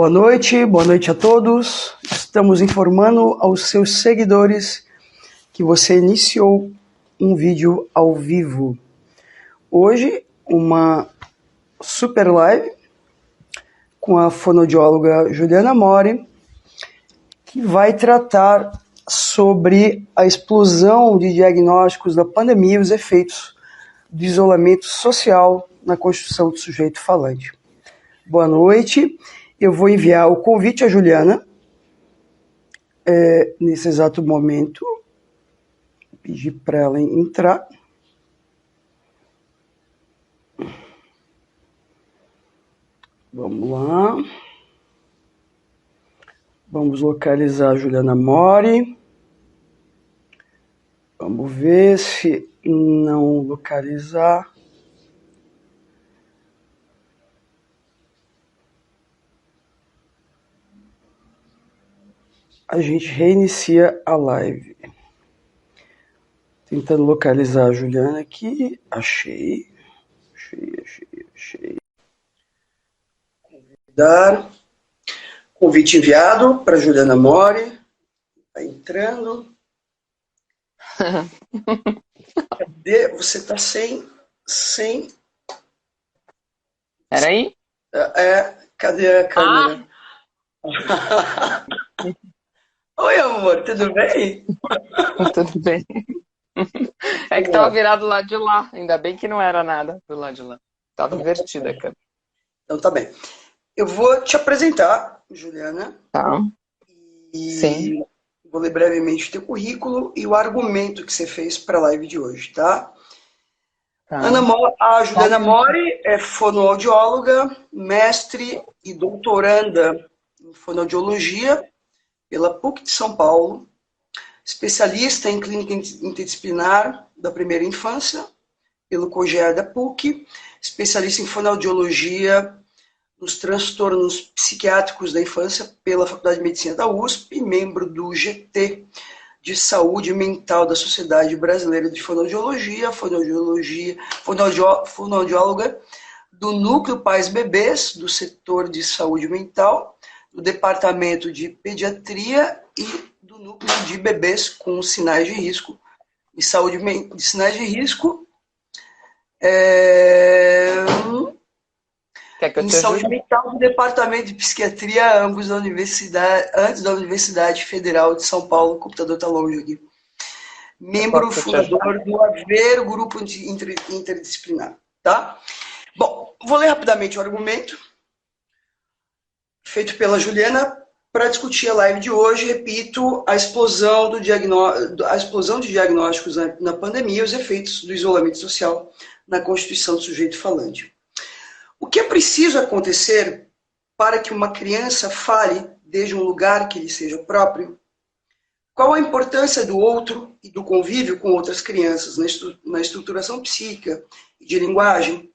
boa noite a todos. Estamos informando aos seus seguidores que você iniciou um vídeo ao vivo. Hoje, uma super live com a fonoaudióloga Juliana Mori, que vai tratar sobre a explosão de diagnósticos da pandemia e os efeitos do isolamento social na constituição do sujeito falante. Boa noite. Eu vou enviar o convite à Juliana nesse exato momento. Pedir para ela entrar. Vamos lá. Vamos localizar a Juliana Mori. Vamos ver se não localizar. A gente reinicia a live. Tentando localizar a Juliana aqui. Achei. Convite enviado para Juliana Mori. Está entrando. Cadê? Você está sem. Peraí. Cadê a câmera? Oi, amor, tudo bem? Tudo bem. É que estava virado do lado de lá. Ainda bem que não era nada do lado de lá. Estava invertida a câmera. Então tá bem. Eu vou te apresentar, Juliana. Tá. Sim. Vou ler brevemente o teu currículo e o argumento que você fez para a live de hoje, tá? A Juliana Mori é fonoaudióloga, mestre e doutoranda em fonoaudiologia pela PUC de São Paulo, especialista em clínica interdisciplinar da primeira infância, pelo COGEA da PUC, especialista em fonoaudiologia nos transtornos psiquiátricos da infância pela Faculdade de Medicina da USP, membro do GT de Saúde Mental da Sociedade Brasileira de Fonoaudiologia, fonoaudióloga do Núcleo Pais Bebês, do setor de saúde mental, do Departamento de Pediatria e do Núcleo de Bebês com sinais de risco e saúde de sinais de risco em saúde mental do Departamento de Psiquiatria, ambos da antes da Universidade Federal de São Paulo. O computador está longe aqui. Membro fundador do AVER, grupo interdisciplinar. Tá? Bom, vou ler rapidamente o argumento feito pela Juliana para discutir a live de hoje. Repito, a explosão de diagnósticos na pandemia e os efeitos do isolamento social na constituição do sujeito falante. O que é preciso acontecer para que uma criança fale desde um lugar que lhe seja próprio? Qual a importância do outro e do convívio com outras crianças na estruturação psíquica e de linguagem?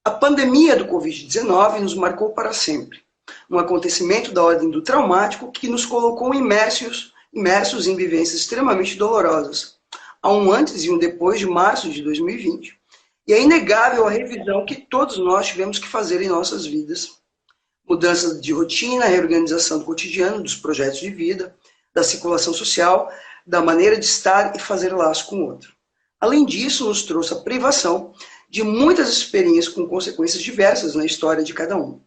A pandemia do Covid-19 nos marcou para sempre. Um acontecimento da ordem do traumático que nos colocou imersos em vivências extremamente dolorosas. Há um antes e um depois de março de 2020. E é inegável a revisão que todos nós tivemos que fazer em nossas vidas. Mudança de rotina, reorganização do cotidiano, dos projetos de vida, da circulação social, da maneira de estar e fazer laço com o outro. Além disso, nos trouxe a privação de muitas experiências com consequências diversas na história de cada um.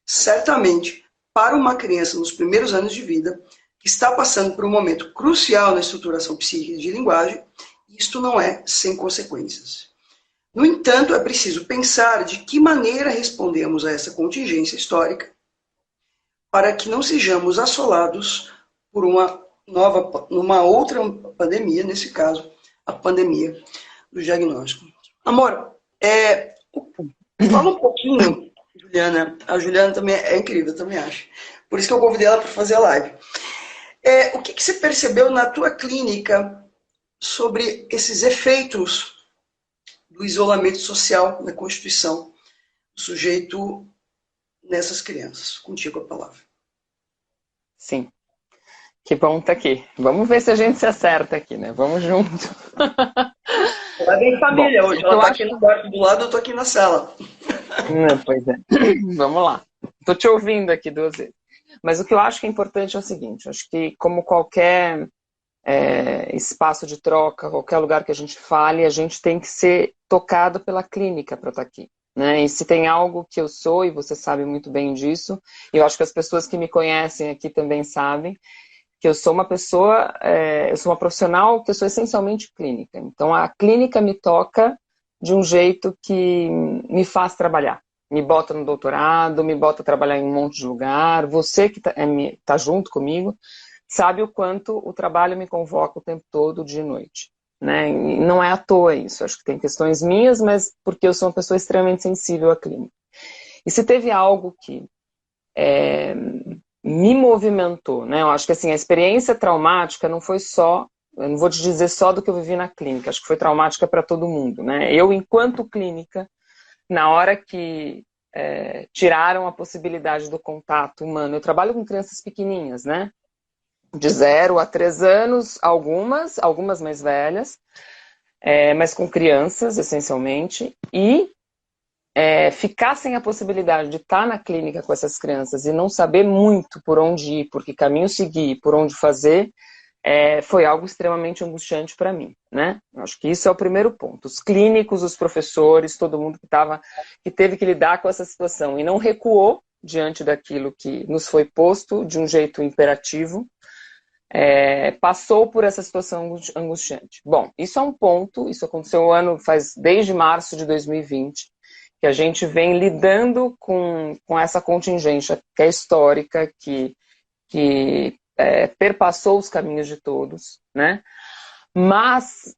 Certamente, para uma criança nos primeiros anos de vida, que está passando por um momento crucial na estruturação psíquica e de linguagem, isto não é sem consequências. No entanto, é preciso pensar de que maneira respondemos a essa contingência histórica para que não sejamos assolados por uma outra pandemia, nesse caso, a pandemia do diagnóstico. Amor, fala um pouquinho, Juliana. A Juliana também é incrível, eu também acho. Por isso que eu convidei ela para fazer a live. O que você percebeu na tua clínica sobre esses efeitos do isolamento social na constituição do sujeito nessas crianças? Contigo a palavra. Sim. Que bom estar aqui. Vamos ver se a gente se acerta aqui, né? Vamos junto. Ela vem em família hoje. Ela está aqui no quarto do lado, eu estou aqui na sala. Pois é. Vamos lá. Tô te ouvindo aqui 2 vezes. Mas o que eu acho que é importante é o seguinte, acho que como qualquer espaço de troca, qualquer lugar que a gente fale, a gente tem que ser tocado pela clínica para estar aqui. Né? E se tem algo que eu sou, e você sabe muito bem disso, e eu acho que as pessoas que me conhecem aqui também sabem, que eu sou uma pessoa, eu sou uma profissional que eu sou essencialmente clínica. Então a clínica me toca de um jeito que me faz trabalhar. Me bota no doutorado, me bota a trabalhar em um monte de lugar. Você que tá junto comigo, sabe o quanto o trabalho me convoca o tempo todo, dia e noite. Né? E não é à toa isso. Acho que tem questões minhas, mas porque eu sou uma pessoa extremamente sensível à clínica. E se teve algo que me movimentou, né? Eu acho que assim, a experiência traumática não foi só, eu não vou te dizer só do que eu vivi na clínica, acho que foi traumática para todo mundo, né? Eu, enquanto clínica, na hora que tiraram a possibilidade do contato humano, eu trabalho com crianças pequenininhas, né? De 0 a 3 anos, algumas mais velhas, mas com crianças, essencialmente, e ficar sem a possibilidade de estar na clínica com essas crianças e não saber muito por onde ir, por que caminho seguir, por onde fazer, foi algo extremamente angustiante para mim, né? Acho que isso é o primeiro ponto. Os clínicos, os professores, todo mundo que teve que lidar com essa situação e não recuou diante daquilo que nos foi posto de um jeito imperativo, passou por essa situação angustiante. Bom, isso é um ponto, isso aconteceu desde março de 2020, que a gente vem lidando com essa contingência que é histórica, que perpassou os caminhos de todos, né? Mas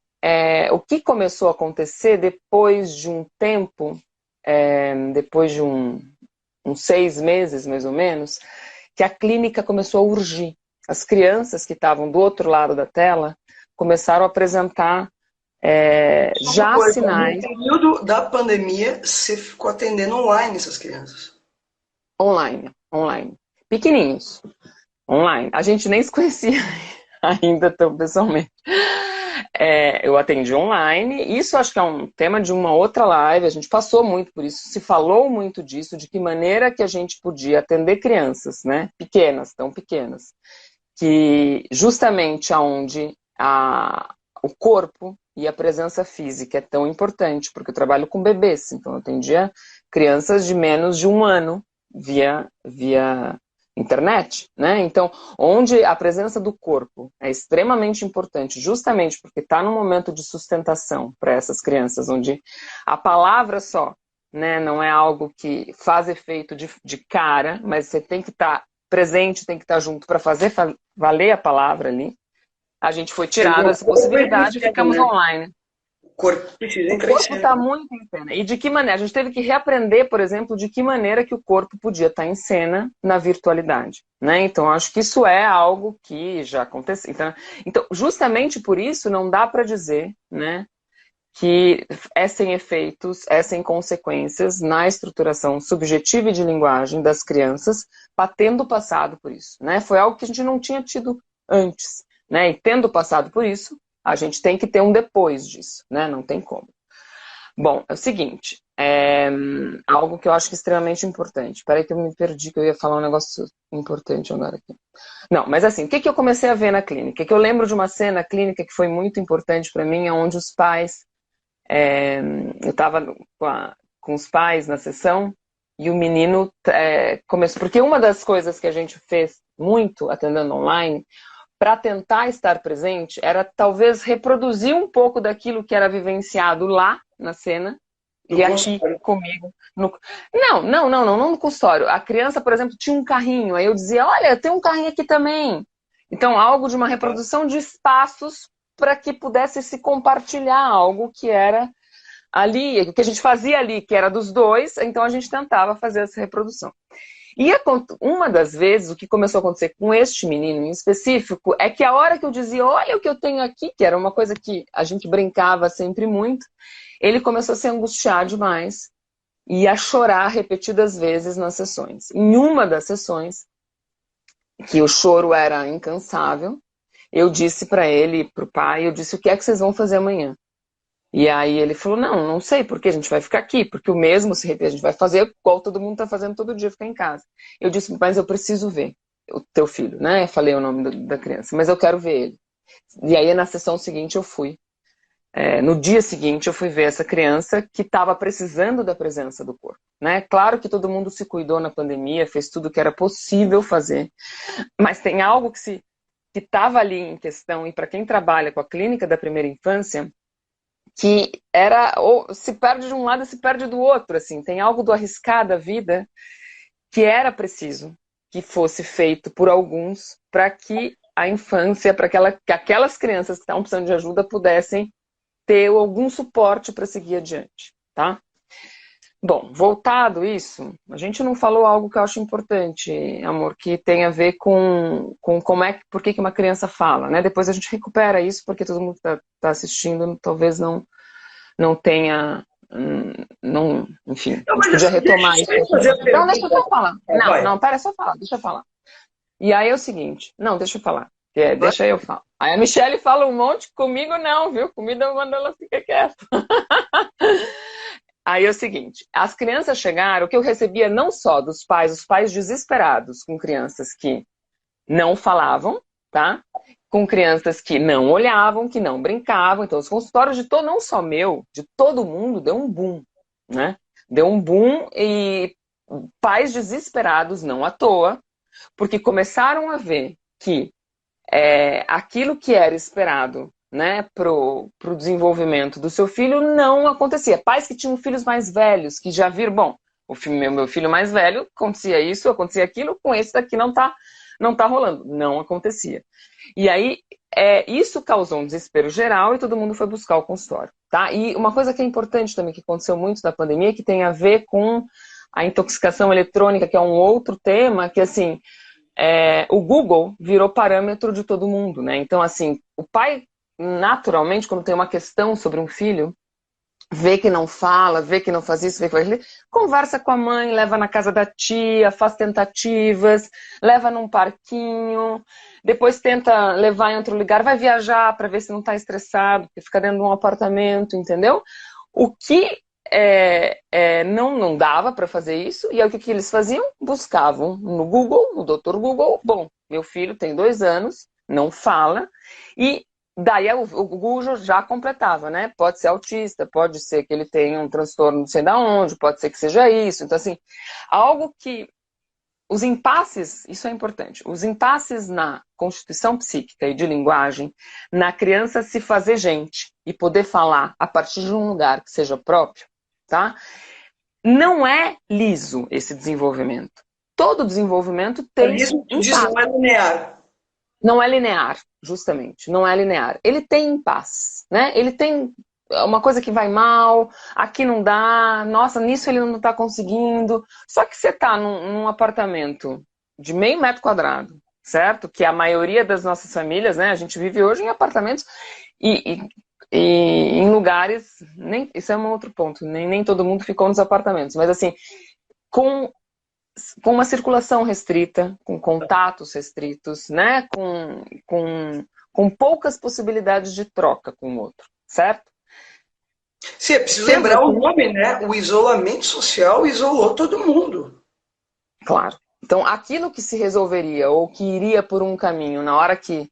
o que começou a acontecer depois de um tempo, depois de uns 6 meses, mais ou menos, que a clínica começou a urgir. As crianças que estavam do outro lado da tela começaram a apresentar já sinais. No período da pandemia, você ficou atendendo online essas crianças? Online. Pequenininhos. Online. A gente nem se conhecia ainda tão pessoalmente. Eu atendi online. Isso acho que é um tema de uma outra live. A gente passou muito por isso. Se falou muito disso, de que maneira que a gente podia atender crianças, né? Pequenas, tão pequenas. Que justamente aonde o corpo e a presença física é tão importante, porque eu trabalho com bebês, então eu atendia crianças de menos de 1 ano via internet, né? Então, onde a presença do corpo é extremamente importante, justamente porque está num momento de sustentação para essas crianças, onde a palavra só, né, não é algo que faz efeito de cara, mas você tem que estar presente, tem que estar junto para fazer valer a palavra ali. A gente foi tirado essa possibilidade e ficamos online. O corpo precisa crescer. O corpo está muito em cena. E de que maneira? A gente teve que reaprender, por exemplo, de que maneira que o corpo podia estar em cena na virtualidade. Né? Então, acho que isso é algo que já aconteceu. Então, justamente por isso, não dá para dizer, né, que é sem efeitos, é sem consequências na estruturação subjetiva e de linguagem das crianças, tendo passado por isso. Né? Foi algo que a gente não tinha tido antes. Né? E tendo passado por isso, a gente tem que ter um depois disso, né? Não tem como. Bom, é o seguinte, algo que eu acho que é extremamente importante. Espera aí que eu me perdi, que eu ia falar um negócio importante agora aqui. Não, mas assim, o que eu comecei a ver na clínica? Que eu lembro de uma cena clínica que foi muito importante para mim, onde os pais, eu estava com os pais na sessão, e o menino começou, porque uma das coisas que a gente fez muito atendendo online, para tentar estar presente, era talvez reproduzir um pouco daquilo que era vivenciado lá na cena e aqui comigo. Não no consultório. A criança, por exemplo, tinha um carrinho, aí eu dizia, olha, tem um carrinho aqui também. Então, algo de uma reprodução de espaços para que pudesse se compartilhar algo que era ali, o que a gente fazia ali, que era dos dois, então a gente tentava fazer essa reprodução. E uma das vezes, o que começou a acontecer com este menino em específico, é que a hora que eu dizia, olha o que eu tenho aqui, que era uma coisa que a gente brincava sempre muito, ele começou a se angustiar demais e a chorar repetidas vezes nas sessões. Em uma das sessões, que o choro era incansável, eu disse para ele, para o pai, eu disse, o que é que vocês vão fazer amanhã? E aí ele falou, não, não sei, porque a gente vai ficar aqui, porque o mesmo se repete, a gente vai fazer igual todo mundo está fazendo todo dia, ficar em casa. Eu disse, mas eu preciso ver o teu filho, né? Eu falei o nome da criança, mas eu quero ver ele. E aí na sessão seguinte eu fui. No dia seguinte eu fui ver essa criança que estava precisando da presença do corpo, né? Claro que todo mundo se cuidou na pandemia, fez tudo o que era possível fazer, mas tem algo que estava ali em questão, e para quem trabalha com a clínica da primeira infância, que era, ou se perde de um lado e se perde do outro, assim, tem algo do arriscar da vida que era preciso que fosse feito por alguns para que a infância, para que aquelas crianças que estavam precisando de ajuda pudessem ter algum suporte para seguir adiante, tá? Bom, voltado isso, a gente não falou algo que eu acho importante, amor, que tem a ver com como é, por que uma criança fala, né? Depois a gente recupera isso, porque todo mundo tá assistindo, talvez não tenha, não, enfim, Não, a gente mas podia assim, retomar deixa isso. eu fazer a Não, deixa eu pergunta. só falar. Vai. Não, pera, só falar, deixa eu falar. E aí é o seguinte, não, deixa eu falar, Vai. deixa eu falar. Aí a Michelle fala um monte, comigo não, viu? Comigo quando ela fica quieta. Aí é o seguinte, as crianças chegaram, o que eu recebia não só dos pais, os pais desesperados com crianças que não falavam, tá? Com crianças que não olhavam, que não brincavam. Então, os consultórios de todo, não só meu, de todo mundo, deu um boom, né? Deu um boom e pais desesperados, não à toa, porque começaram a ver que aquilo que era esperado, né, pro desenvolvimento do seu filho não acontecia. Pais que tinham filhos mais velhos, que já viram, bom, meu filho mais velho acontecia isso, acontecia aquilo, com esse daqui não tá rolando. Não acontecia. E aí, isso causou um desespero geral e todo mundo foi buscar o consultório, tá? E uma coisa que é importante também, que aconteceu muito na pandemia, que tem a ver com a intoxicação eletrônica, que é um outro tema, que assim, o Google virou parâmetro de todo mundo, né? Então, assim, o pai, naturalmente, quando tem uma questão sobre um filho, vê que não fala, vê que não faz isso, vê que faz aquilo, conversa com a mãe, leva na casa da tia, faz tentativas, leva num parquinho, depois tenta levar em outro lugar, vai viajar para ver se não está estressado, porque fica dentro de um apartamento, entendeu? O que não dava para fazer isso, e aí o que eles faziam? Buscavam no Google, no Dr. Google, bom, meu filho tem 2 anos, não fala, e daí o Google já completava, né? Pode ser autista, pode ser que ele tenha um transtorno não sei da onde, pode ser que seja isso. Então, assim, algo que os impasses, isso é importante, os impasses na constituição psíquica e de linguagem, na criança se fazer gente e poder falar a partir de um lugar que seja próprio, tá? Não é liso esse desenvolvimento. Todo desenvolvimento tem Isso diz impasse. não é linear. Não é linear, justamente, não é linear. Ele tem impasse, né? Ele tem uma coisa que vai mal, aqui não dá, nossa, nisso ele não está conseguindo. Só que você está num apartamento de meio metro quadrado, certo? Que a maioria das nossas famílias, né? A gente vive hoje em apartamentos e em lugares, isso é um outro ponto, nem todo mundo ficou nos apartamentos, mas assim, com uma circulação restrita, com contatos restritos, né? Com poucas possibilidades de troca com o outro, certo? Sim, é preciso lembrar o nome, né? O isolamento social isolou todo mundo. Claro. Então, aquilo que se resolveria ou que iria por um caminho na hora que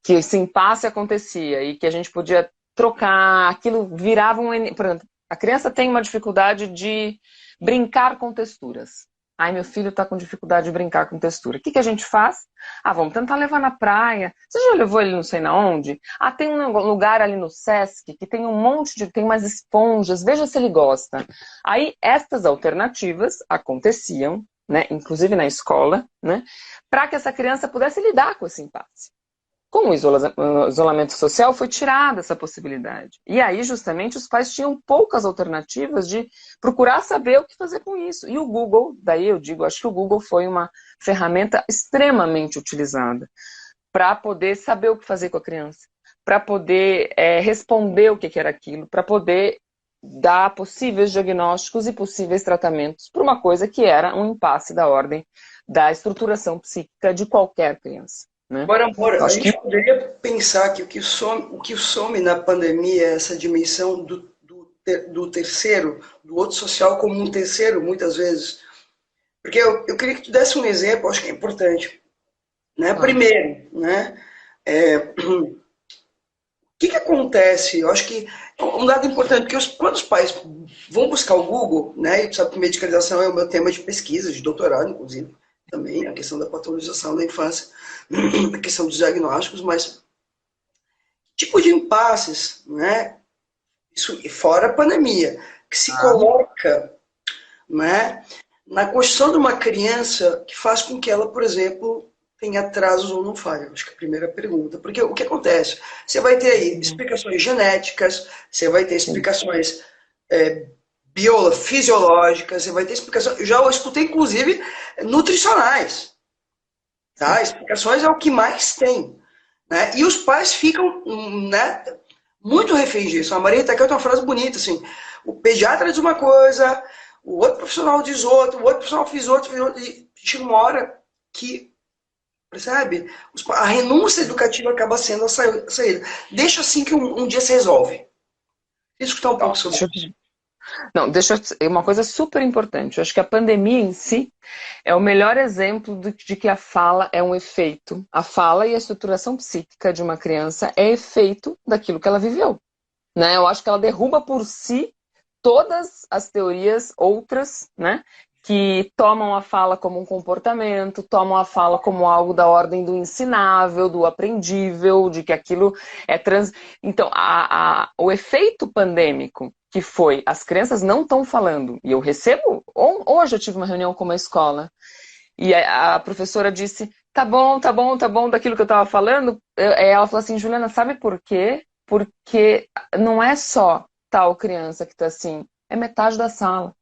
esse impasse acontecia e que a gente podia trocar, aquilo virava por exemplo, a criança tem uma dificuldade de brincar com texturas. Ai, meu filho está com dificuldade de brincar com textura. O que a gente faz? Vamos tentar levar na praia. Você já levou ele não sei na onde? Tem um lugar ali no Sesc que tem um monte tem umas esponjas, veja se ele gosta. Aí, estas alternativas aconteciam, né, inclusive na escola, né, para que essa criança pudesse lidar com esse impasse. Com o isolamento social foi tirada essa possibilidade. E aí, justamente, os pais tinham poucas alternativas de procurar saber o que fazer com isso. E o Google, daí eu digo, acho que o Google foi uma ferramenta extremamente utilizada para poder saber o que fazer com a criança, para poder responder o que era aquilo, para poder dar possíveis diagnósticos e possíveis tratamentos para uma coisa que era um impasse da ordem da estruturação psíquica de qualquer criança. né? Agora, amor, a Acho gente que poderia pensar que o que some na pandemia é essa dimensão do terceiro, do outro social como um terceiro, muitas vezes. Porque eu queria que tu desse um exemplo, acho que é importante. Né? tá. Primeiro, né? O que acontece? Eu acho que um dado importante, porque quando os pais vão buscar o Google, né? E tu sabe que medicalização é o meu tema de pesquisa, de doutorado, inclusive, também, a questão da patologização da infância, a questão dos diagnósticos, mas tipo de impasses, né? Isso fora a pandemia, que se Tá. coloca, né, na construção de uma criança que faz com que ela, por exemplo, tenha atrasos ou não falhe. Acho que é a primeira pergunta. Porque o que acontece? Você vai ter aí Uhum. explicações genéticas, você vai ter Sim. explicações fisiológicas, você vai ter explicações. Eu já escutei, inclusive, nutricionais. Tá? Sim. Explicações é o que mais tem. Né? E os pais ficam, né, muito reféns disso. A Maria Itaquel tem uma frase bonita, assim, o pediatra diz uma coisa, o outro profissional diz outra, o outro profissional fiz outro, e chega uma hora que, percebe? A renúncia educativa acaba sendo a saída. Deixa assim que um dia se resolve. Deixa eu escutar um Ó, pouco sobre deixa isso. eu... Não, uma coisa super importante. Eu acho que a pandemia em si é o melhor exemplo de que a fala é um efeito. A fala e a estruturação psíquica de uma criança é efeito daquilo que ela viveu, né? Eu acho que ela derruba por si todas as teorias outras, né? Que tomam a fala como um comportamento, tomam a fala como algo da ordem do ensinável, do aprendível, de que aquilo é trans... Então, o efeito pandêmico que foi, as crianças não estão falando, e eu recebo, hoje eu tive uma reunião com uma escola, e a professora disse, tá bom, tá bom, tá bom, daquilo que eu estava falando, ela falou assim, Juliana, sabe por quê? Porque não é só tal criança que está assim, é metade da sala.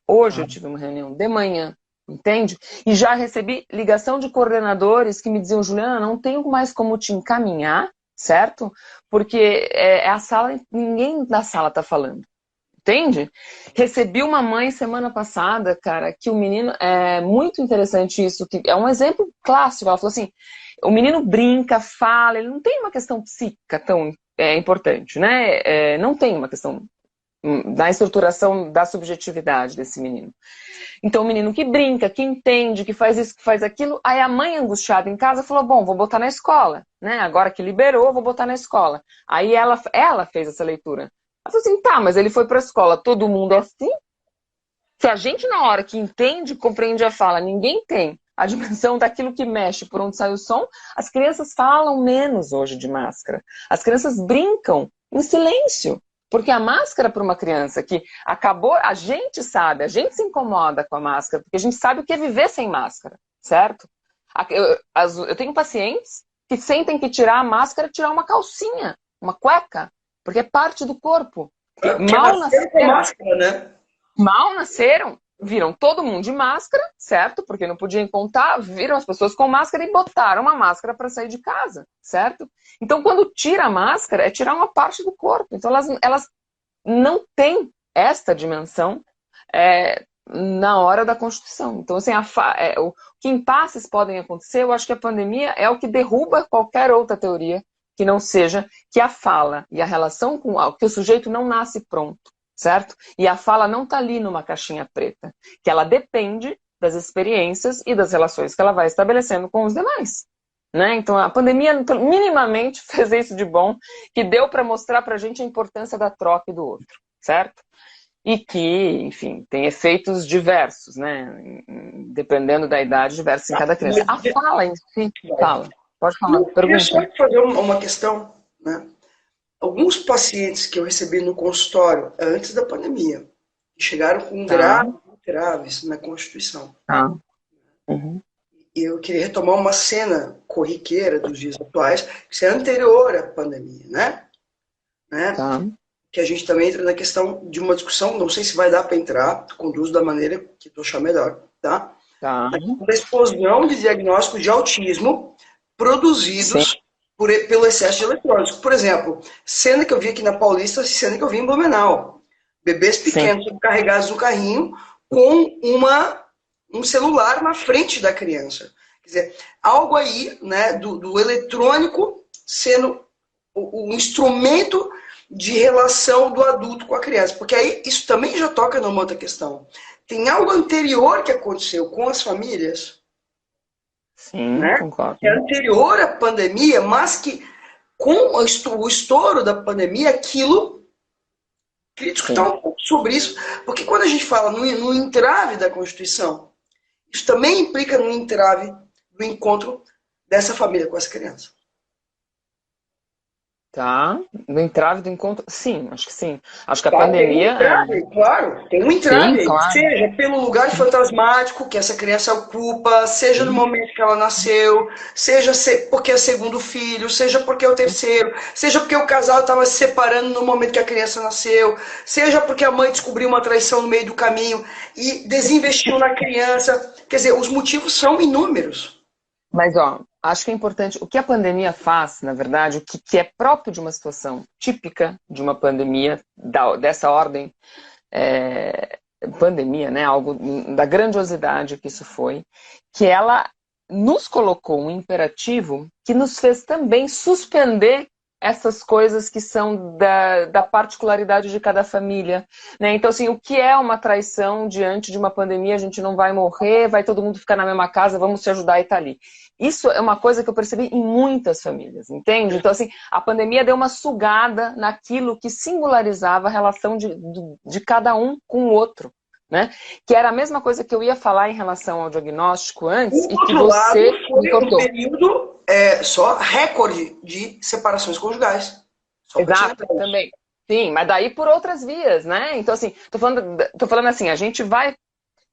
Hoje eu tive uma reunião de manhã, entende? E já recebi ligação de coordenadores que me diziam, Juliana, não tenho mais como te encaminhar, certo? Porque é a sala, ninguém da sala está falando. Entende? Recebi uma mãe semana passada, cara, que o menino, é muito interessante isso, que é um exemplo clássico. Ela falou assim, o menino brinca, fala, ele não tem uma questão psíquica tão importante, né? Não tem uma questão da estruturação da subjetividade desse menino. Então, o menino que brinca, que entende, que faz isso, que faz aquilo, aí a mãe angustiada em casa falou, bom, vou botar na escola, né? Agora que liberou, vou botar na escola. Aí ela fez essa leitura. Ela falou assim, tá, mas ele foi pra escola, todo mundo assim? Se a gente, na hora que entende, compreende a fala, ninguém tem a dimensão daquilo que mexe por onde sai o som, as crianças falam menos hoje de máscara. As crianças brincam em silêncio. Porque a máscara para uma criança que acabou, a gente sabe, a gente se incomoda com a máscara, porque a gente sabe o que é viver sem máscara, certo? Eu tenho pacientes que sentem que tirar a máscara é tirar uma calcinha, uma cueca, porque é parte do corpo. Que Porque nasceram com máscara, né? mal nasceram, viram todo mundo de máscara, certo? Porque não podiam contar, viram as pessoas com máscara e botaram uma máscara para sair de casa, certo? Então, quando tira a máscara, é tirar uma parte do corpo. Então, elas não têm esta dimensão na hora da Constituição. Então, assim, que impasses podem acontecer, eu acho que a pandemia é o que derruba qualquer outra teoria que não seja que a fala e a relação com algo, que o sujeito não nasce pronto, certo? E a fala não está ali numa caixinha preta, que ela depende das experiências e das relações que ela vai estabelecendo com os demais. Né? Então a pandemia minimamente fez isso de bom, que deu para mostrar para a gente a importância da troca e do outro, certo? E que, enfim, tem efeitos diversos, né? Dependendo da idade, diversos em cada criança. A fala em si, fala. Pode falar, Eu queria só pergunta. fazer uma questão, né? Alguns pacientes que eu recebi no consultório antes da pandemia, que chegaram com Tá, graves na Constituição. tá. Uhum. E eu queria retomar uma cena corriqueira dos dias atuais, que é anterior à pandemia, né? Tá, Que a gente também entra na questão de uma discussão, não sei se vai dar para entrar, conduzo da maneira que tu achar melhor, tá? tá. Da explosão de diagnósticos de autismo Sim, produzidos pelo excesso de eletrônicos. Por exemplo, cena que eu vi aqui na Paulista, cena que eu vi em Blumenau. Bebês sim. pequenos sendo carregados no carrinho com um celular na frente da criança. Quer dizer, algo aí, né, do eletrônico sendo o instrumento de relação do adulto com a criança. Porque aí isso também já toca numa outra questão. Tem algo anterior que aconteceu com as famílias, Sim, né? concordo. Que é anterior à pandemia, mas que com o estouro da pandemia, aquilo crítico está Sim. um pouco sobre isso. Porque quando a gente fala no entrave da Constituição, isso também implica no entrave do encontro dessa família com essa criança. Tá. Do entrave do encontro? Sim, acho que sim. Acho que a Tá, tem um pandemia. entrave, claro, tem um Sim, entrave aí, claro. seja pelo lugar fantasmático que essa criança ocupa, seja no Sim. momento que ela nasceu, seja porque é o segundo filho, seja porque é o terceiro, seja porque o casal estava se separando no momento que a criança nasceu, seja porque a mãe descobriu uma traição no meio do caminho e desinvestiu na criança. Quer dizer, os motivos são inúmeros. Mas, ó, acho que é importante. O que a pandemia faz, na verdade, o que é próprio de uma situação típica de uma pandemia dessa ordem, pandemia, né? Algo da grandiosidade que isso foi, que ela nos colocou um imperativo que nos fez também suspender essas coisas que são da particularidade de cada família, né? Então, assim, o que é uma traição diante de uma pandemia? A gente não vai morrer, vai todo mundo ficar na mesma casa, vamos se ajudar e tá ali. Isso é uma coisa que eu percebi em muitas famílias, entende? Então, assim, a pandemia deu uma sugada naquilo que singularizava a relação de cada um com o outro, né? Que era a mesma coisa que eu ia falar em relação ao diagnóstico antes Por e que outro lado, você me foi um cortou. período só recorde de separações conjugais. Só para te Exato, lembrar isso. também. Sim, mas daí por outras vias, né? Então, assim, tô falando assim, a gente vai.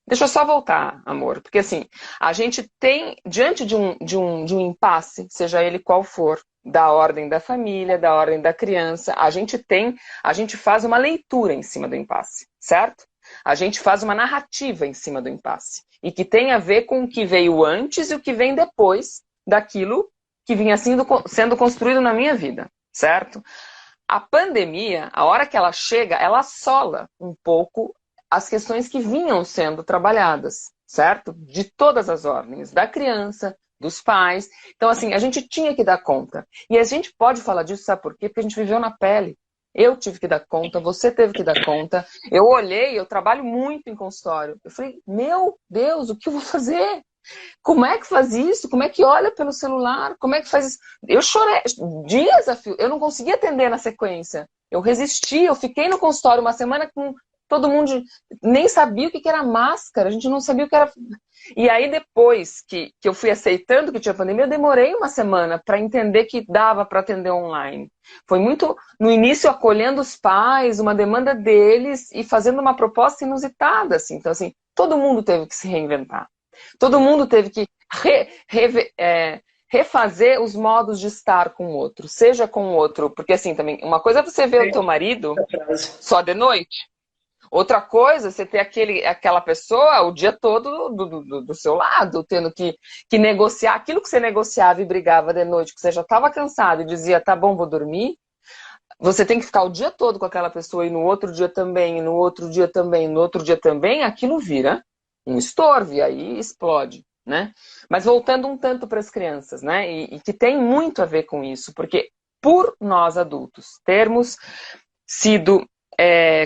Deixa eu só voltar, amor, porque assim, a gente tem, diante de um impasse, seja ele qual for, da ordem da família, da ordem da criança, a gente faz uma leitura em cima do impasse, certo? A gente faz uma narrativa em cima do impasse. E que tem a ver com o que veio antes e o que vem depois daquilo que vinha sendo construído na minha vida, certo? A pandemia, a hora que ela chega, ela assola um pouco as questões que vinham sendo trabalhadas, certo? De todas as ordens, da criança, dos pais. Então, assim, a gente tinha que dar conta. E a gente pode falar disso, sabe por quê? Porque a gente viveu na pele. Eu tive que dar conta, você teve que dar conta. Eu olhei, eu trabalho muito em consultório. Eu falei, meu Deus, o que eu vou fazer? Como é que faz isso? Como é que olha pelo celular? Como é que faz isso? Eu chorei dias a fio. Eu não conseguia atender na sequência. Eu resisti, eu fiquei no consultório uma semana com todo mundo nem sabia o que era máscara, a gente não sabia o que era. E aí, depois que eu fui aceitando que tinha pandemia, eu demorei uma semana para entender que dava para atender online. Foi muito, no início, acolhendo os pais, uma demanda deles e fazendo uma proposta inusitada. Assim. Então, assim, todo mundo teve que se reinventar. Todo mundo teve que refazer os modos de estar com o outro, seja com o outro, porque assim também, uma coisa é você ver o teu marido só de noite, outra coisa é você ter aquela pessoa o dia todo do seu lado, tendo que negociar aquilo que você negociava e brigava de noite, que você já estava cansado e dizia, tá bom, vou dormir. Você tem que ficar o dia todo com aquela pessoa e no outro dia também, e no outro dia também, e no outro dia também, aquilo vira um estorvo e aí explode, né? Mas voltando um tanto para as crianças, né? E que tem muito a ver com isso, porque por nós adultos termos sido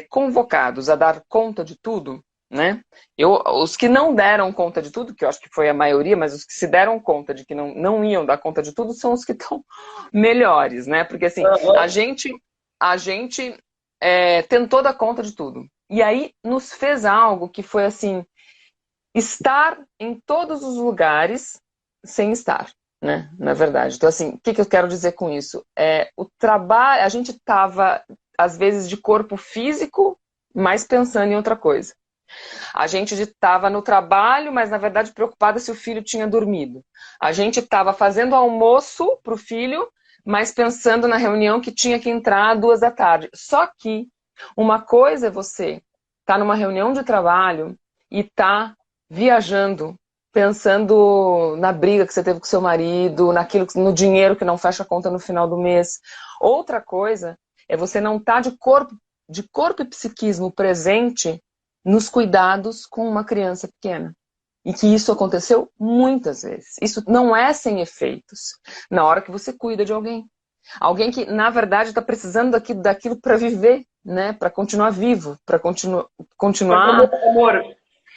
convocados a dar conta de tudo, né? Os que não deram conta de tudo, que eu acho que foi a maioria, mas os que se deram conta de que não iam dar conta de tudo são os que estão melhores, né? Porque assim, a gente tentou dar conta de tudo. E aí nos fez algo que foi assim, estar em todos os lugares sem estar, né? Na verdade. Então, assim, o que eu quero dizer com isso? O trabalho, a gente estava, às vezes, de corpo físico, mas pensando em outra coisa. A gente estava no trabalho, mas, na verdade, preocupada se o filho tinha dormido. A gente estava fazendo almoço para o filho, mas pensando na reunião que tinha que entrar às 2 da tarde. Só que uma coisa é você estar numa reunião de trabalho e estar viajando, pensando na briga que você teve com seu marido, no dinheiro que não fecha a conta no final do mês. Outra coisa é você não estar de corpo e psiquismo presente nos cuidados com uma criança pequena. E que isso aconteceu muitas vezes. Isso não é sem efeitos. Na hora que você cuida de alguém. Alguém que, na verdade, está precisando daquilo para viver, né? Para continuar vivo, para Mas, continuar amor,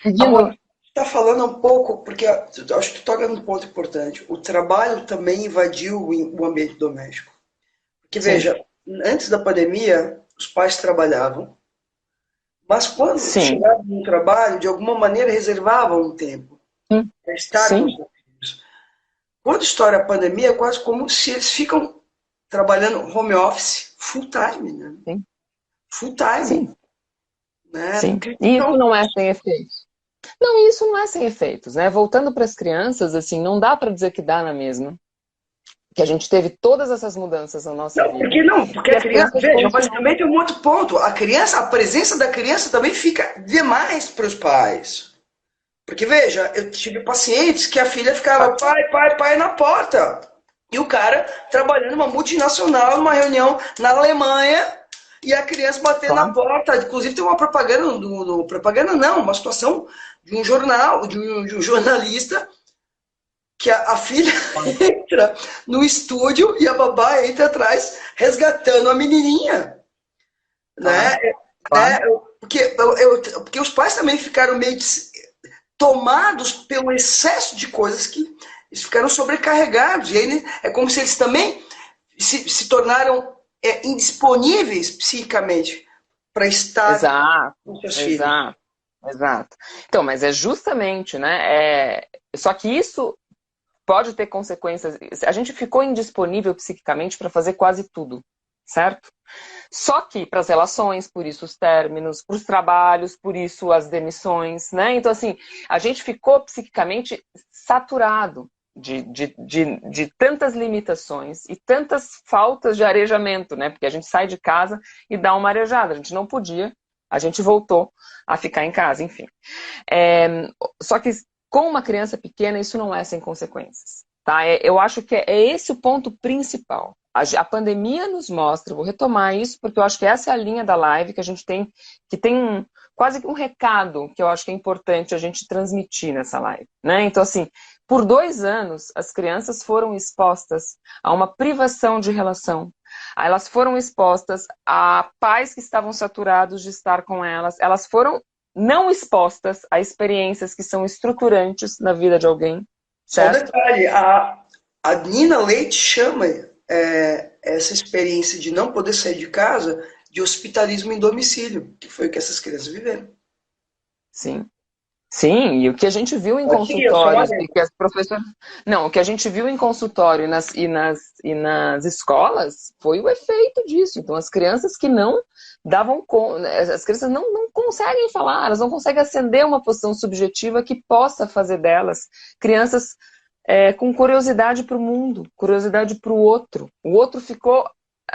seguindo. está falando um pouco, porque eu acho que tu toca num ponto importante. O trabalho também invadiu o ambiente doméstico. Porque, Sim, veja, antes da pandemia, os pais trabalhavam, mas quando sim, chegavam no trabalho, de alguma maneira reservavam um tempo sim, para estar com os sim, filhos. Quando estoura a pandemia, é quase como se eles ficam trabalhando home office full time, né? sim, Full time, sim, né? sim. E isso não é sem efeitos. Não, isso não é sem efeitos, né? Voltando para as crianças, assim, não dá para dizer que dá na mesma. Que a gente teve todas essas mudanças na nossa Não, vida. porque não? Porque E a as criança, crianças veja, mas continuam. também tem um outro ponto. A criança, a presença da criança também fica demais para os pais. Porque, veja, eu tive pacientes que a filha ficava pai, pai, pai na porta. E o cara trabalhando numa multinacional, numa reunião na Alemanha, e a criança batendo na Claro, porta. Inclusive tem uma propaganda, propaganda não, uma situação de um jornal, de um jornalista, que a filha claro, entra no estúdio e a babá entra atrás resgatando a menininha, né? claro, claro. Porque os pais também ficaram meio tomados pelo excesso de coisas que eles ficaram sobrecarregados. E aí é como se eles também se tornaram indisponíveis psiquicamente para estar Exato, com seus filhos. exato, exato. Então, mas é justamente, né? Só que isso pode ter consequências. A gente ficou indisponível psiquicamente para fazer quase tudo, certo? Só que para as relações, por isso os términos, para os trabalhos, por isso as demissões, né? Então, assim, a gente ficou psiquicamente saturado de tantas limitações e tantas faltas de arejamento, né? Porque a gente sai de casa e dá uma arejada. A gente não podia, a gente voltou a ficar em casa, enfim. Só que com uma criança pequena, isso não é sem consequências. Tá? Eu acho que é esse o ponto principal. A pandemia nos mostra, vou retomar isso, porque eu acho que essa é a linha da live que a gente tem, que tem quase que um recado que eu acho que é importante a gente transmitir nessa live. Né? Então, assim, por 2 anos, as crianças foram expostas a uma privação de relação. Elas foram expostas a pais que estavam saturados de estar com elas foram não expostas a experiências que são estruturantes na vida de alguém, Só um certo? detalhe, a Nina Leite chama essa experiência de não poder sair de casa de hospitalismo em domicílio, que foi o que essas crianças viveram. Sim. Sim, e o que a gente viu em Pode seguir, eu sou uma consultórios, e delas. que as professoras. Não, o que a gente viu em consultório e nas escolas foi o efeito disso. Então, as crianças que não davam conta, as crianças não conseguem falar, elas não conseguem acender uma posição subjetiva que possa fazer delas crianças com curiosidade para o mundo, curiosidade para o outro. O outro ficou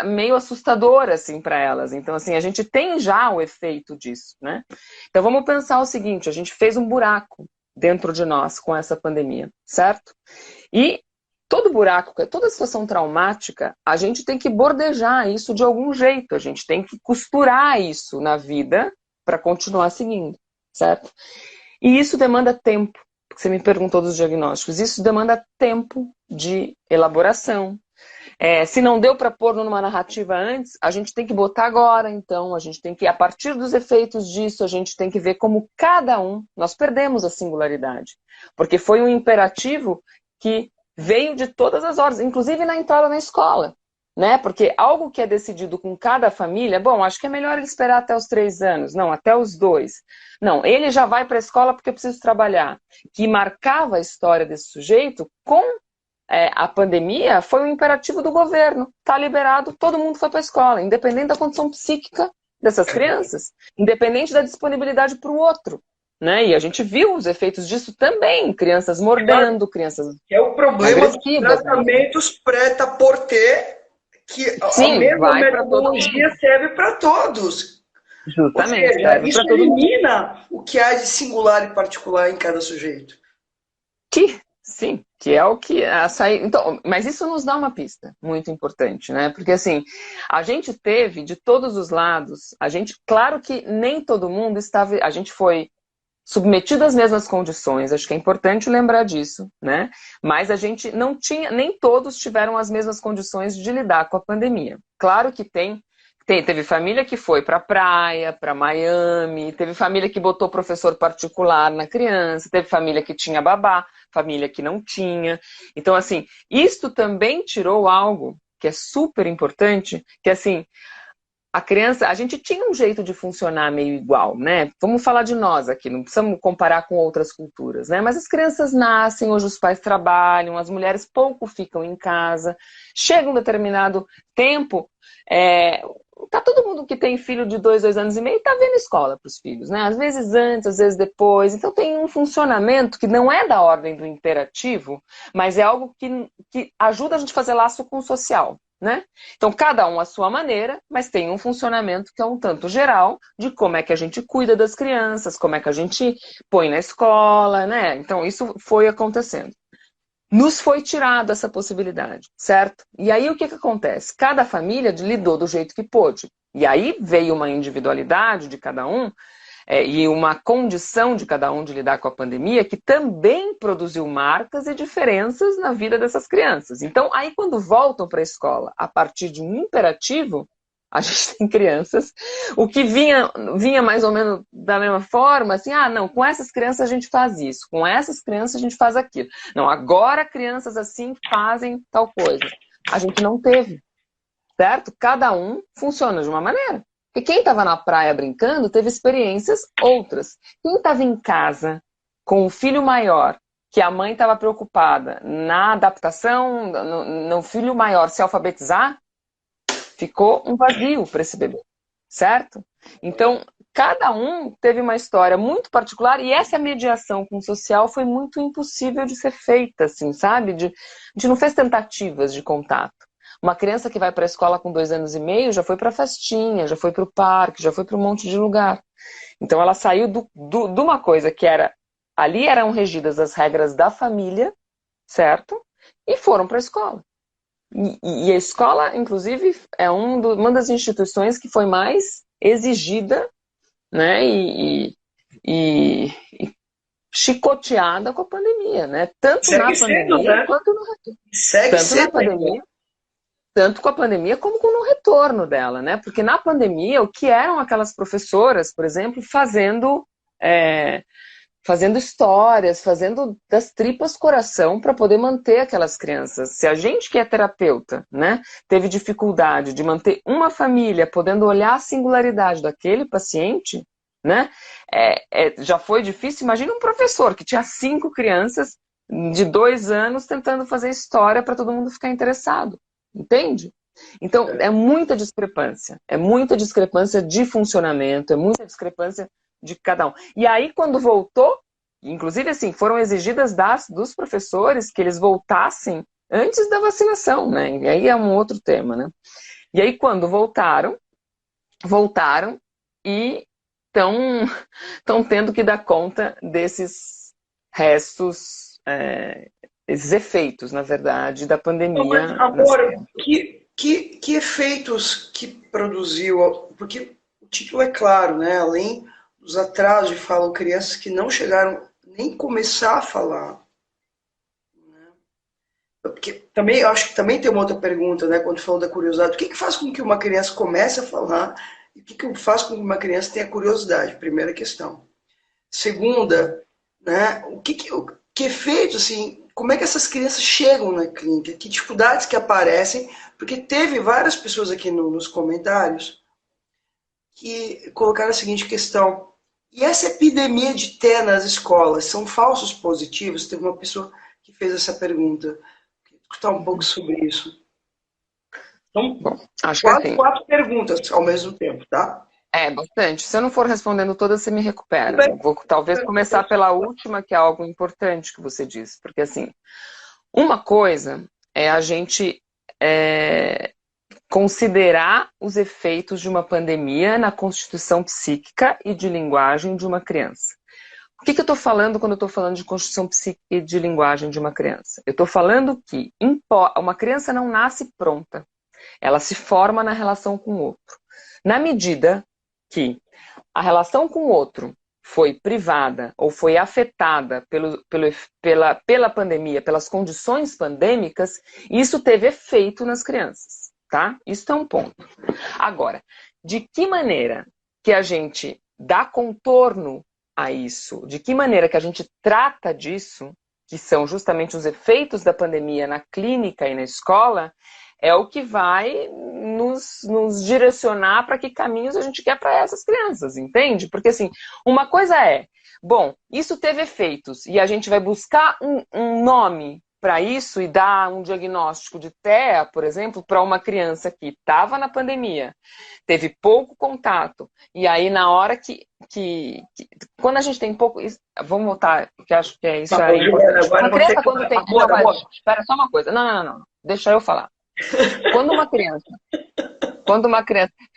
meio assustador assim para elas. Então assim, a gente tem já o efeito disso, né? Então vamos pensar o seguinte, a gente fez um buraco dentro de nós com essa pandemia, certo? E todo buraco, toda situação traumática, a gente tem que bordejar isso de algum jeito, a gente tem que costurar isso na vida para continuar seguindo, certo? E isso demanda tempo. Você me perguntou dos diagnósticos. Isso demanda tempo de elaboração. Se não deu para pôr numa narrativa antes, a gente tem que botar agora, então. A gente tem que, a partir dos efeitos disso, a gente tem que ver como cada um. Nós perdemos a singularidade. Porque foi um imperativo que veio de todas as horas, inclusive na entrada na escola. Né? Porque algo que é decidido com cada família, bom, acho que é melhor ele esperar até os 3 anos, não, até os 2. Não, ele já vai para a escola porque eu preciso trabalhar. Que marcava a história desse sujeito com a pandemia foi um imperativo do governo. Está liberado, todo mundo foi para a escola, independente da condição psíquica dessas crianças, independente da disponibilidade para o outro. Né? E a gente viu os efeitos disso também, crianças mordendo, crianças É o problema dos agressivas mesmo. tratamentos pré-porter, que a Sim, mesma vai para todo metodologia mundo. serve para todos. Ou Justamente, seja, serve isso para todo mundo. elimina o que há de singular e particular em cada sujeito. Sim, que é o que a sair. Então, mas isso nos dá uma pista muito importante, né? Porque assim, a gente teve de todos os lados, claro que nem todo mundo estava, a gente foi submetido às mesmas condições, acho que é importante lembrar disso, né? Mas a gente não tinha, nem todos tiveram as mesmas condições de lidar com a pandemia. Claro que teve família que foi para a praia, para Miami, teve família que botou professor particular na criança, teve família que tinha babá, família que não tinha. Então, assim, isto também tirou algo que é super importante, que assim, a criança, a gente tinha um jeito de funcionar meio igual, né? Vamos falar de nós aqui, não precisamos comparar com outras culturas, né? Mas as crianças nascem, hoje os pais trabalham, as mulheres pouco ficam em casa, chega um determinado tempo, tá todo mundo que tem filho de 2 anos e meio tá vendo escola para os filhos, né? Às vezes antes, às vezes depois. Então tem um funcionamento que não é da ordem do imperativo, mas é algo que ajuda a gente a fazer laço com o social. Né? Então, cada um à sua maneira, mas tem um funcionamento que é um tanto geral de como é que a gente cuida das crianças, como é que a gente põe na escola, né? Então, isso foi acontecendo. Nos foi tirado essa possibilidade, certo? E aí, o que acontece? Cada família lidou do jeito que pôde. E aí veio uma individualidade de cada um, e uma condição de cada um de lidar com a pandemia que também produziu marcas e diferenças na vida dessas crianças. Então, aí quando voltam para a escola a partir de um imperativo, a gente tem crianças, o que vinha mais ou menos da mesma forma, assim, não, com essas crianças a gente faz isso, com essas crianças a gente faz aquilo. Não, agora crianças assim fazem tal coisa. A gente não teve, certo? Cada um funciona de uma maneira. Porque quem estava na praia brincando teve experiências outras. Quem estava em casa com o filho maior, que a mãe estava preocupada na adaptação, no filho maior se alfabetizar, ficou um vazio para esse bebê, certo? Então, cada um teve uma história muito particular e essa mediação com o social foi muito impossível de ser feita, assim, sabe? A gente não fez tentativas de contato. Uma criança que vai para a escola com 2 anos e meio já foi para a festinha, já foi para o parque, já foi para um monte de lugar. Então ela saiu de uma coisa que era... Ali eram regidas as regras da família, certo? E foram para a escola. E a escola, inclusive, é uma das instituições que foi mais exigida, né? E chicoteada com a pandemia, né? Tanto na pandemia quanto no retorno. Tanto na pandemia, tanto com a pandemia como no retorno dela, né? Porque na pandemia, o que eram aquelas professoras, por exemplo, fazendo histórias, fazendo das tripas coração para poder manter aquelas crianças. Se a gente que é terapeuta, né, teve dificuldade de manter uma família podendo olhar a singularidade daquele paciente, né, já foi difícil. Imagina um professor que tinha 5 crianças de 2 anos tentando fazer história para todo mundo ficar interessado. Entende? Então, é muita discrepância de funcionamento, é muita discrepância de cada um. E aí, quando voltou, inclusive, assim, foram exigidas dos professores que eles voltassem antes da vacinação, né? E aí é um outro tema, né? E aí, quando voltaram e estão tendo que dar conta desses restos, esses efeitos, na verdade, da pandemia. Mas, agora, que efeitos que produziu? Porque o título é claro, né? Além dos atrasos de fala, crianças que não chegaram nem começar a falar. Né? Porque também, eu acho que também tem uma outra pergunta, né? Quando falou da curiosidade, o que faz com que uma criança comece a falar e o que faz com que uma criança tenha curiosidade? Primeira questão. Segunda, né? Que efeito, assim, como é que essas crianças chegam na clínica? Que dificuldades que aparecem? Porque teve várias pessoas aqui nos comentários que colocaram a seguinte questão: e essa epidemia de TE nas escolas, são falsos positivos? Teve uma pessoa que fez essa pergunta. Queria escutar um pouco sobre isso. Então, bom, acho quatro perguntas ao mesmo tempo, tá? Bastante. Se eu não for respondendo todas, você me recupera. Vou talvez começar pela última, que é algo importante que você disse. Porque, assim, uma coisa é a gente considerar os efeitos de uma pandemia na constituição psíquica e de linguagem de uma criança. O que eu estou falando quando eu estou falando de constituição psíquica e de linguagem de uma criança? Eu estou falando que uma criança não nasce pronta. Ela se forma na relação com o outro. Na medida que a relação com o outro foi privada ou foi afetada pela pandemia, pelas condições pandêmicas, isso teve efeito nas crianças, tá? Isso é um ponto. Agora, de que maneira que a gente dá contorno a isso, de que maneira que a gente trata disso, que são justamente os efeitos da pandemia na clínica e na escola, é o que vai nos direcionar para que caminhos a gente quer para essas crianças, entende? Porque assim, uma coisa é, bom, isso teve efeitos e a gente vai buscar um nome para isso e dar um diagnóstico de TEA, por exemplo, para uma criança que estava na pandemia, teve pouco contato, e aí na hora quando a gente tem pouco... Vamos voltar, que acho que é isso aí. Uma criança quando tem... Espera só uma coisa. Não. Deixa eu falar. Quando uma criança...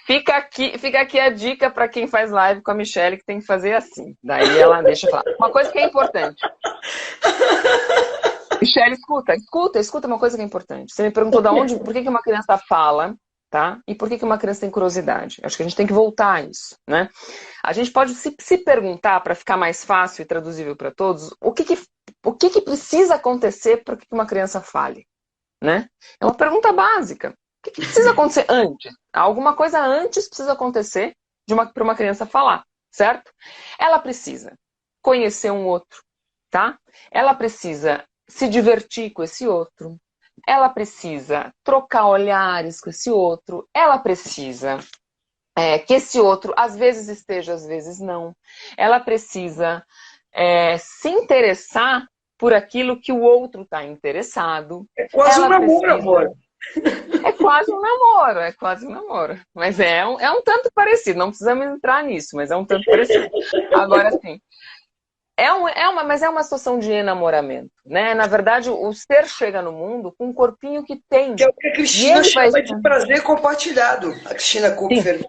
Fica aqui a dica para quem faz live com a Michelle, que tem que fazer assim. Daí ela deixa eu falar. Uma coisa que é importante. Michelle, escuta uma coisa que é importante. Você me perguntou por que uma criança fala, tá? E por que uma criança tem curiosidade? Acho que a gente tem que voltar a isso, né? A gente pode se perguntar, para ficar mais fácil e traduzível para todos, o que precisa acontecer para que uma criança fale, né? É uma pergunta básica. O que precisa acontecer antes? Alguma coisa antes precisa acontecer para uma criança falar, certo? Ela precisa conhecer um outro, tá? Ela precisa se divertir com esse outro. Ela precisa trocar olhares com esse outro. Ela precisa que esse outro às vezes esteja, às vezes não. Ela precisa se interessar por aquilo que o outro está interessado. É quase um namoro, amor. É quase um namoro. Mas é um tanto parecido, não precisamos entrar nisso, mas é um tanto parecido. Agora, sim, mas é uma situação de enamoramento, né? Na verdade, o ser chega no mundo com um corpinho que tem. Que é o que a Cristina chama de prazer compartilhado, a Cristina Kupfer.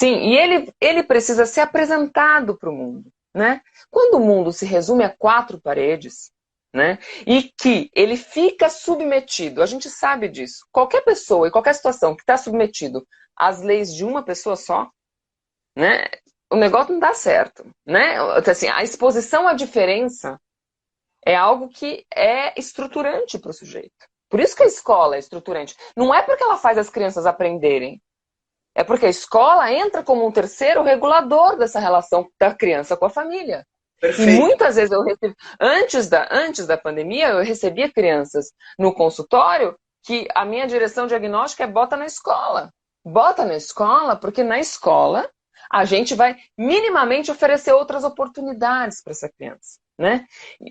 Sim, e ele precisa ser apresentado para o mundo, né? Quando o mundo se resume a 4 paredes, né? E que ele fica submetido, a gente sabe disso. Qualquer pessoa e qualquer situação que está submetido às leis de uma pessoa só, né? O negócio não dá certo, né? Assim, a exposição à diferença é algo que é estruturante para o sujeito. Por isso que a escola é estruturante. Não é porque ela faz as crianças aprenderem. É porque a escola entra como um terceiro regulador dessa relação da criança com a família. Perfeito. E muitas vezes antes da pandemia, eu recebia crianças no consultório que a minha direção diagnóstica é bota na escola. Bota na escola, porque na escola a gente vai minimamente oferecer outras oportunidades para essa criança, né?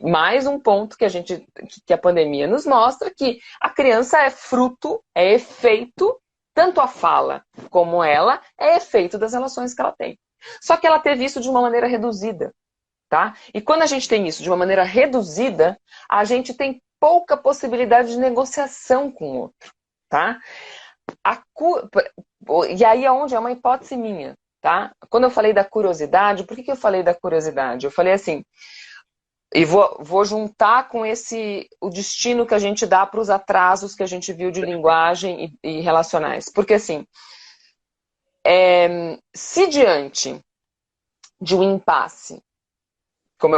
Mais um ponto que a pandemia nos mostra, que a criança é fruto, é efeito, tanto a fala como ela é efeito das relações que ela tem. Só que ela teve isso de uma maneira reduzida, tá? E quando a gente tem isso de uma maneira reduzida, a gente tem pouca possibilidade de negociação com o outro, tá? E aí é onde é uma hipótese minha, tá? Quando eu falei da curiosidade, por que eu falei da curiosidade? Eu falei assim, e vou juntar com o destino que a gente dá para os atrasos que a gente viu de linguagem e relacionais. Porque assim, se diante de um impasse,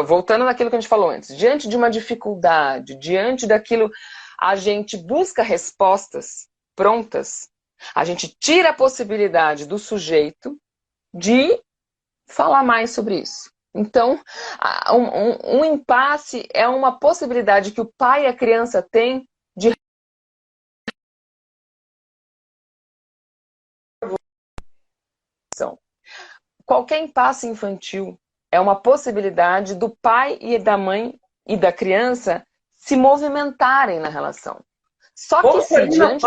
voltando naquilo que a gente falou antes, diante de uma dificuldade, diante daquilo, a gente busca respostas prontas, a gente tira a possibilidade do sujeito de falar mais sobre isso. Então, um impasse é uma possibilidade que o pai e a criança têm de... Qualquer impasse infantil é uma possibilidade do pai e da mãe e da criança se movimentarem na relação. Só que se diante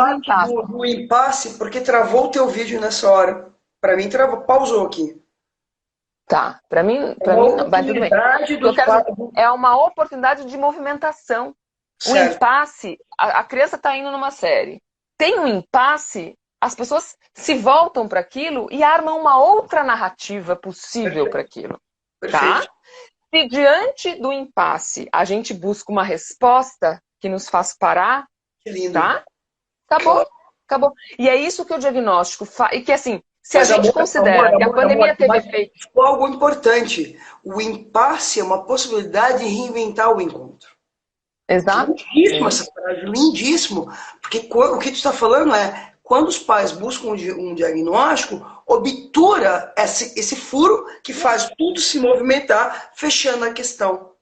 do impasse, porque travou o teu vídeo nessa hora. Para mim, pausou aqui. Tá, para mim vai tudo bem. É uma oportunidade de movimentação. Certo. O impasse, a criança está indo numa série. Tem um impasse, as pessoas se voltam para aquilo e armam uma outra narrativa possível para aquilo. Tá? Se diante do impasse a gente busca uma resposta que nos faz parar, que lindo. Tá? Acabou. E é isso que o diagnóstico faz. E que assim, Se a gente considera que a pandemia teve efeito... Algo importante, o impasse é uma possibilidade de reinventar o encontro. Exato. Lindíssimo essa frase, lindíssimo. Porque o que tu está falando é, quando os pais buscam um diagnóstico, obtura esse furo que faz tudo se movimentar, fechando a questão.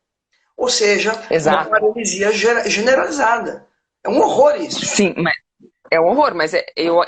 Ou seja, uma paralisia generalizada. É um horror isso. Sim, mas é um horror, mas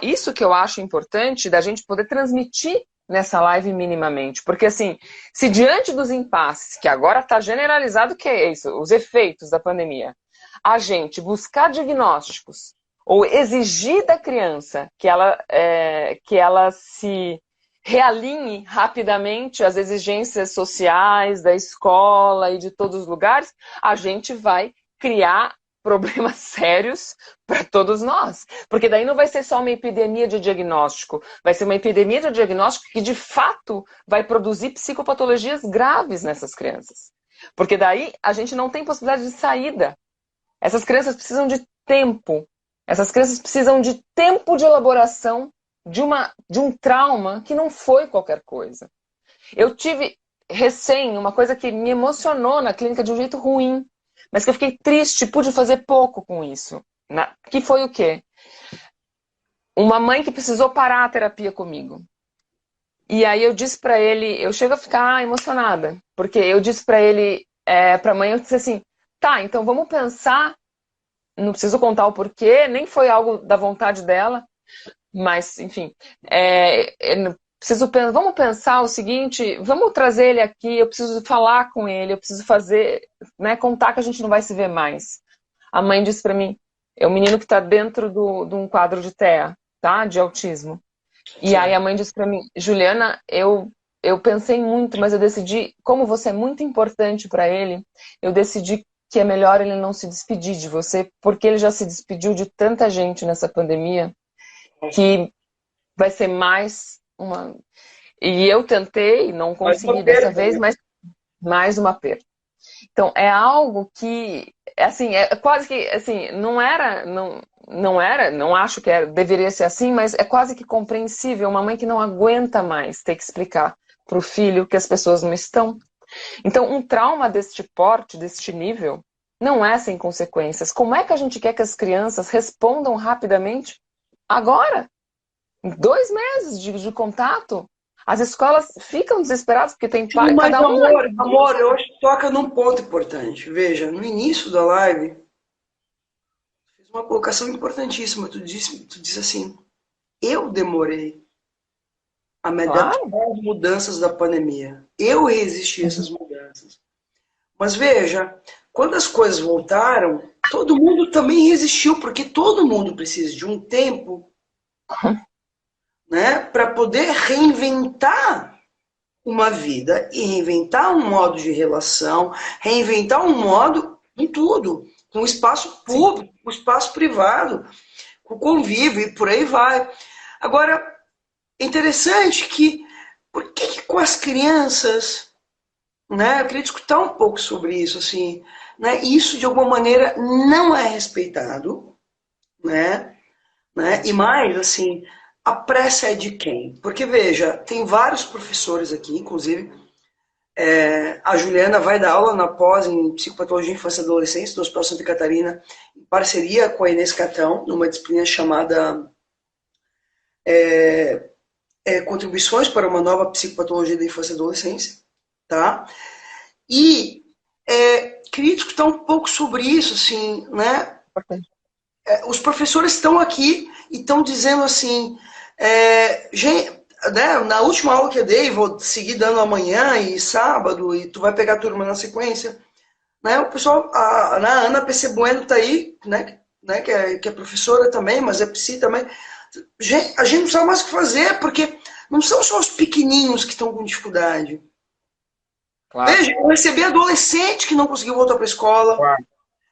isso que eu acho importante da gente poder transmitir nessa live minimamente. Porque assim, se diante dos impasses, que agora está generalizado, que é isso, os efeitos da pandemia, a gente buscar diagnósticos ou exigir da criança que ela se realinhe rapidamente às exigências sociais da escola e de todos os lugares, a gente vai criar problemas sérios para todos nós. Porque daí não vai ser só uma epidemia de diagnóstico, vai ser uma epidemia de diagnóstico que, de fato, vai produzir psicopatologias graves nessas crianças. Porque daí a gente não tem possibilidade de saída. Essas crianças precisam de tempo. Essas crianças precisam de tempo de elaboração de um trauma que não foi qualquer coisa. Eu tive uma coisa que me emocionou na clínica de um jeito ruim, mas que eu fiquei triste, pude fazer pouco com isso. Que foi o quê? Uma mãe que precisou parar a terapia comigo. E aí eu disse pra ele, eu chego a ficar emocionada, porque eu disse pra ele, pra mãe, eu disse assim, tá, então vamos pensar, não preciso contar o porquê, nem foi algo da vontade dela, mas, enfim, vamos pensar o seguinte, vamos trazer ele aqui, eu preciso falar com ele, eu preciso fazer, né, contar que a gente não vai se ver mais. A mãe disse pra mim, é um menino que está dentro de um quadro de TEA, tá? De autismo. E aí a mãe disse pra mim, Juliana, eu pensei muito, mas eu decidi, como você é muito importante para ele, eu decidi que é melhor ele não se despedir de você, porque ele já se despediu de tanta gente nessa pandemia, que vai ser mais uma... E eu tentei, não consegui dessa vez, mas mais uma perda. Então, é algo que, assim, é quase que, assim, não acho que deveria ser assim, mas é quase que compreensível uma mãe que não aguenta mais ter que explicar para o filho que as pessoas não estão. Então, um trauma deste porte, deste nível, não é sem consequências. Como é que a gente quer que as crianças respondam rapidamente? Agora, em 2 meses de contato, as escolas ficam desesperadas porque tem pai. Mas, amor, eu acho que toca num ponto importante. Veja, no início da live, fez uma colocação importantíssima. Tu disse assim, eu demorei a me adaptar às mudanças da pandemia. Eu resisti a essas mudanças. Mas veja, quando as coisas voltaram, todo mundo também resistiu, porque todo mundo precisa de um tempo, né, para poder reinventar uma vida e reinventar um modo de relação, reinventar um modo em tudo, com o espaço público, com o espaço privado, com o convívio e por aí vai. Agora, é interessante que, por que com as crianças, né, eu queria escutar um pouco sobre isso, assim, né, isso de alguma maneira não é respeitado, né, e mais, assim, a pressa é de quem? Porque, veja, tem vários professores aqui, inclusive, a Juliana vai dar aula na pós em Psicopatologia, Infância e Adolescência do Hospital Santa Catarina, em parceria com a Inês Catão, numa disciplina chamada Contribuições para uma Nova Psicopatologia da Infância e Adolescência, tá? E queria escutar um pouco sobre isso, assim, né? Os professores estão aqui e estão dizendo assim, gente, né, na última aula que eu dei, vou seguir dando amanhã e sábado, e tu vai pegar a turma na sequência, né, o pessoal, a Ana PC Bueno está aí, né, que é professora também, mas é psi também. A gente não sabe mais o que fazer, porque não são só os pequenininhos que estão com dificuldade. Claro. Veja, eu recebi adolescente que não conseguiu voltar para a escola. Claro.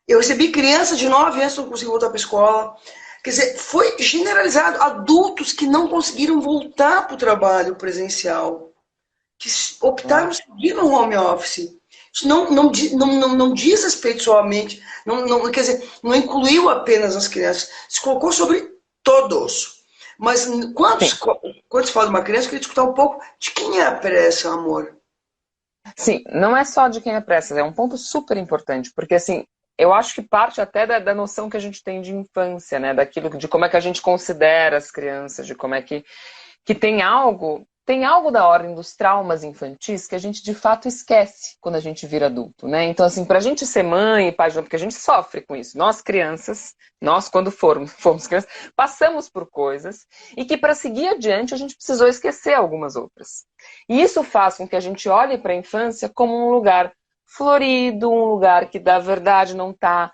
Eu recebi criança de 9 anos que não conseguiu voltar para a escola. Quer dizer, foi generalizado. Adultos que não conseguiram voltar para o trabalho presencial. Que optaram seguir no home office. Isso não diz respeito somente. Quer dizer, não incluiu apenas as crianças. Se colocou sobre todos. Mas quando se fala de uma criança, eu queria escutar um pouco de quem é a pressa, amor. Sim, não é só de quem é pressa, é um ponto super importante, porque assim, eu acho que parte até da noção que a gente tem de infância, né? Daquilo, de como é que a gente considera as crianças, de como é que tem algo da ordem dos traumas infantis que a gente de fato esquece quando a gente vira adulto, né? Então, assim, pra gente ser mãe e pai, porque a gente sofre com isso. Nós crianças, nós quando fomos crianças, passamos por coisas e que para seguir adiante a gente precisou esquecer algumas outras. E isso faz com que a gente olhe para a infância como um lugar florido, um lugar que da verdade não tá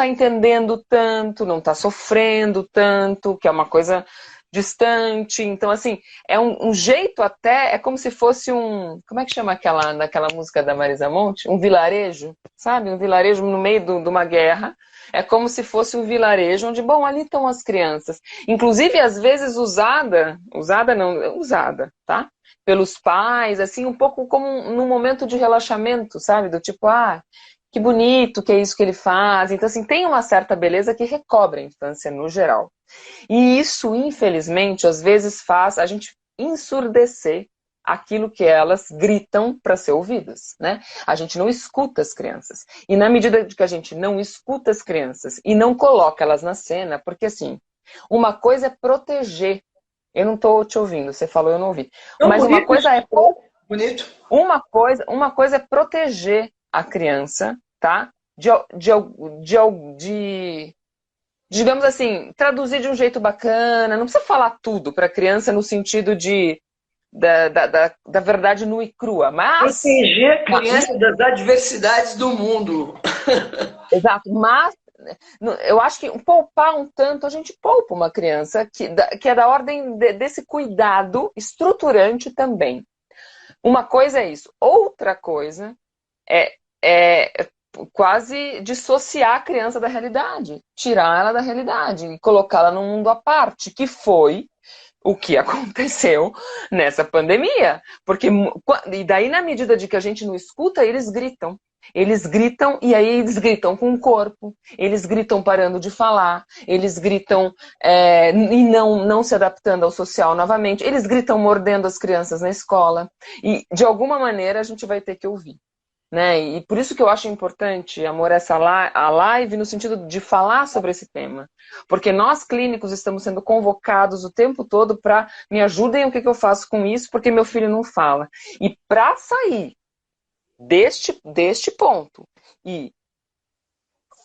entendendo tanto, não está sofrendo tanto, que é uma coisa distante. Então, assim, é um jeito até, é como se fosse como é que chama naquela música da Marisa Monte? Um vilarejo, sabe? Um vilarejo no meio de uma guerra. É como se fosse um vilarejo onde, bom, ali estão as crianças. Inclusive, às vezes usada, tá? Pelos pais, assim, um pouco como num momento de relaxamento, sabe? Do tipo, que bonito que é isso que ele faz. Então, assim, tem uma certa beleza que recobre a infância no geral. E isso, infelizmente, às vezes faz a gente ensurdecer aquilo que elas gritam para ser ouvidas, né? A gente não escuta as crianças. E na medida que a gente não escuta as crianças e não coloca elas na cena, porque assim, uma coisa é proteger. Eu não estou te ouvindo, você falou, eu não ouvi. Não, Mas bonito, bonito. uma coisa é proteger a criança, tá? De digamos assim, traduzir de um jeito bacana, não precisa falar tudo para a criança no sentido da verdade nua e crua, mas... Proteger a criança das adversidades do mundo. Exato, mas eu acho que poupar um tanto, a gente poupa uma criança que é da ordem desse cuidado estruturante também. Uma coisa é isso, outra coisa é quase dissociar a criança da realidade, tirar ela da realidade e colocá-la num mundo à parte, que foi o que aconteceu nessa pandemia. E daí, na medida de que a gente não escuta, eles gritam. Eles gritam e aí eles gritam com o corpo, eles gritam parando de falar, eles gritam e não se adaptando ao social novamente, eles gritam mordendo as crianças na escola. E, de alguma maneira, a gente vai ter que ouvir. Né? E por isso que eu acho importante, amor, a live no sentido de falar sobre esse tema. Porque nós clínicos estamos sendo convocados o tempo todo para me ajudem o que eu faço com isso, porque meu filho não fala. E para sair deste ponto e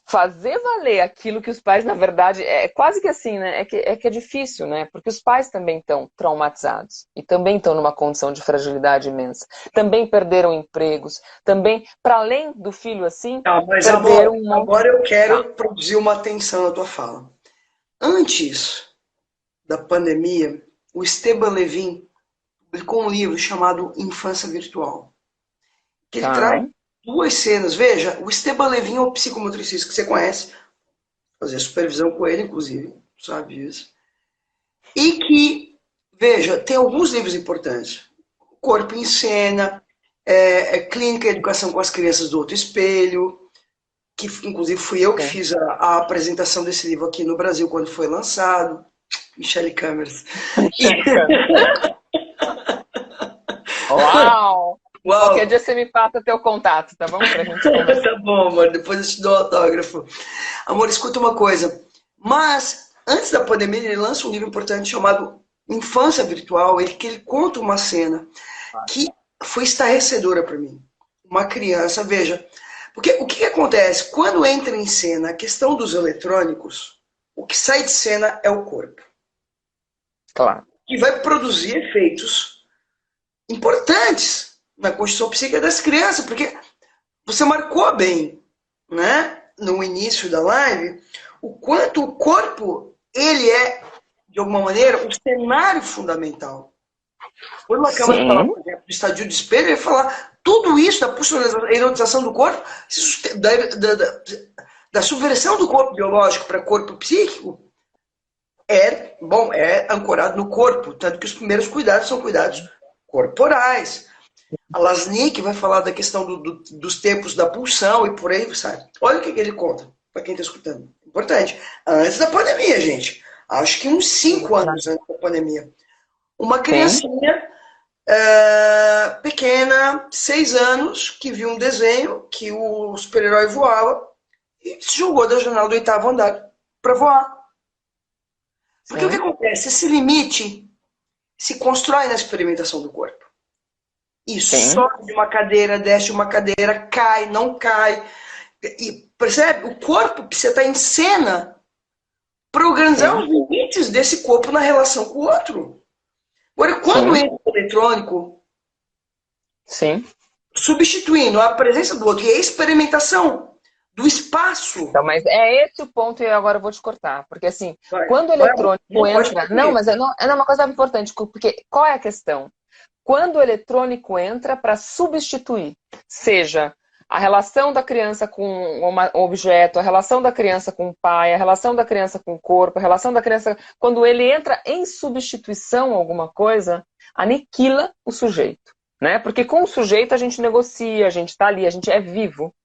fazer valer aquilo que os pais, na verdade, é quase que assim, né? É que é difícil, né? Porque os pais também estão traumatizados e também estão numa condição de fragilidade imensa. Também perderam empregos, também, para além do filho assim, Mas perderam agora eu quero produzir uma atenção na tua fala. Antes da pandemia, o Esteban Levin publicou um livro chamado Infância Virtual. Que ele traz duas cenas. Veja, o Esteban Levin é um psicomotricista que você conhece, fazer supervisão com ele, inclusive, sabe disso. E que, veja, tem alguns livros importantes. Corpo em Cena, Clínica e Educação com as Crianças do Outro Espelho, que inclusive fui eu que fiz a apresentação desse livro aqui no Brasil quando foi lançado. Michele Câmeras. Uau! Qualquer dia você me passa teu contato, tá bom? Pra gente conversar. Tá bom, amor. Depois eu te dou autógrafo. Amor, escuta uma coisa. Mas, antes da pandemia, ele lança um livro importante chamado Infância Virtual, que ele conta uma cena que foi estarrecedora para mim. Uma criança, veja. Porque o que acontece? Quando entra em cena a questão dos eletrônicos, o que sai de cena é o corpo. Claro. Que vai produzir efeitos importantes na construção psíquica das crianças, porque você marcou bem, né, no início da live, o quanto o corpo, ele é, de alguma maneira, um cenário fundamental. Quando a Câmara fala, por exemplo, do estadio de espelho, ele vai falar tudo isso da erotização do corpo, da subversão do corpo biológico para corpo psíquico, é ancorado no corpo, tanto que os primeiros cuidados são cuidados corporais. A Lasnik vai falar da questão dos tempos da pulsão e por aí, sabe? Olha o que ele conta, para quem está escutando. Importante. Antes da pandemia, gente. acho que uns 5 anos antes da pandemia. Uma Sim, criancinha pequena, 6 anos, que viu um desenho que o super-herói voava e se jogou da janela do 8º andar para voar. Porque o que sim, acontece? Esse limite se constrói na experimentação do corpo. E sim, sobe de uma cadeira, desce uma cadeira, cai, não cai. E percebe? O corpo precisa estar em cena para organizar sim, os limites desse corpo na relação com o outro. Agora, quando sim, entra o eletrônico, sim. substituindo a presença do outro e a experimentação do espaço. Então, mas é esse o ponto e agora eu vou te cortar. Porque assim, Vai, quando o vai, eletrônico não pode entra. Não, perder. mas é uma coisa importante, porque qual é a questão? Quando o eletrônico entra para substituir, seja a relação da criança com um objeto, a relação da criança com o pai, a relação da criança com o corpo, a relação da criança. Quando ele entra em substituição a alguma coisa, aniquila o sujeito. Né? Porque com o sujeito a gente negocia, a gente está ali, a gente é vivo.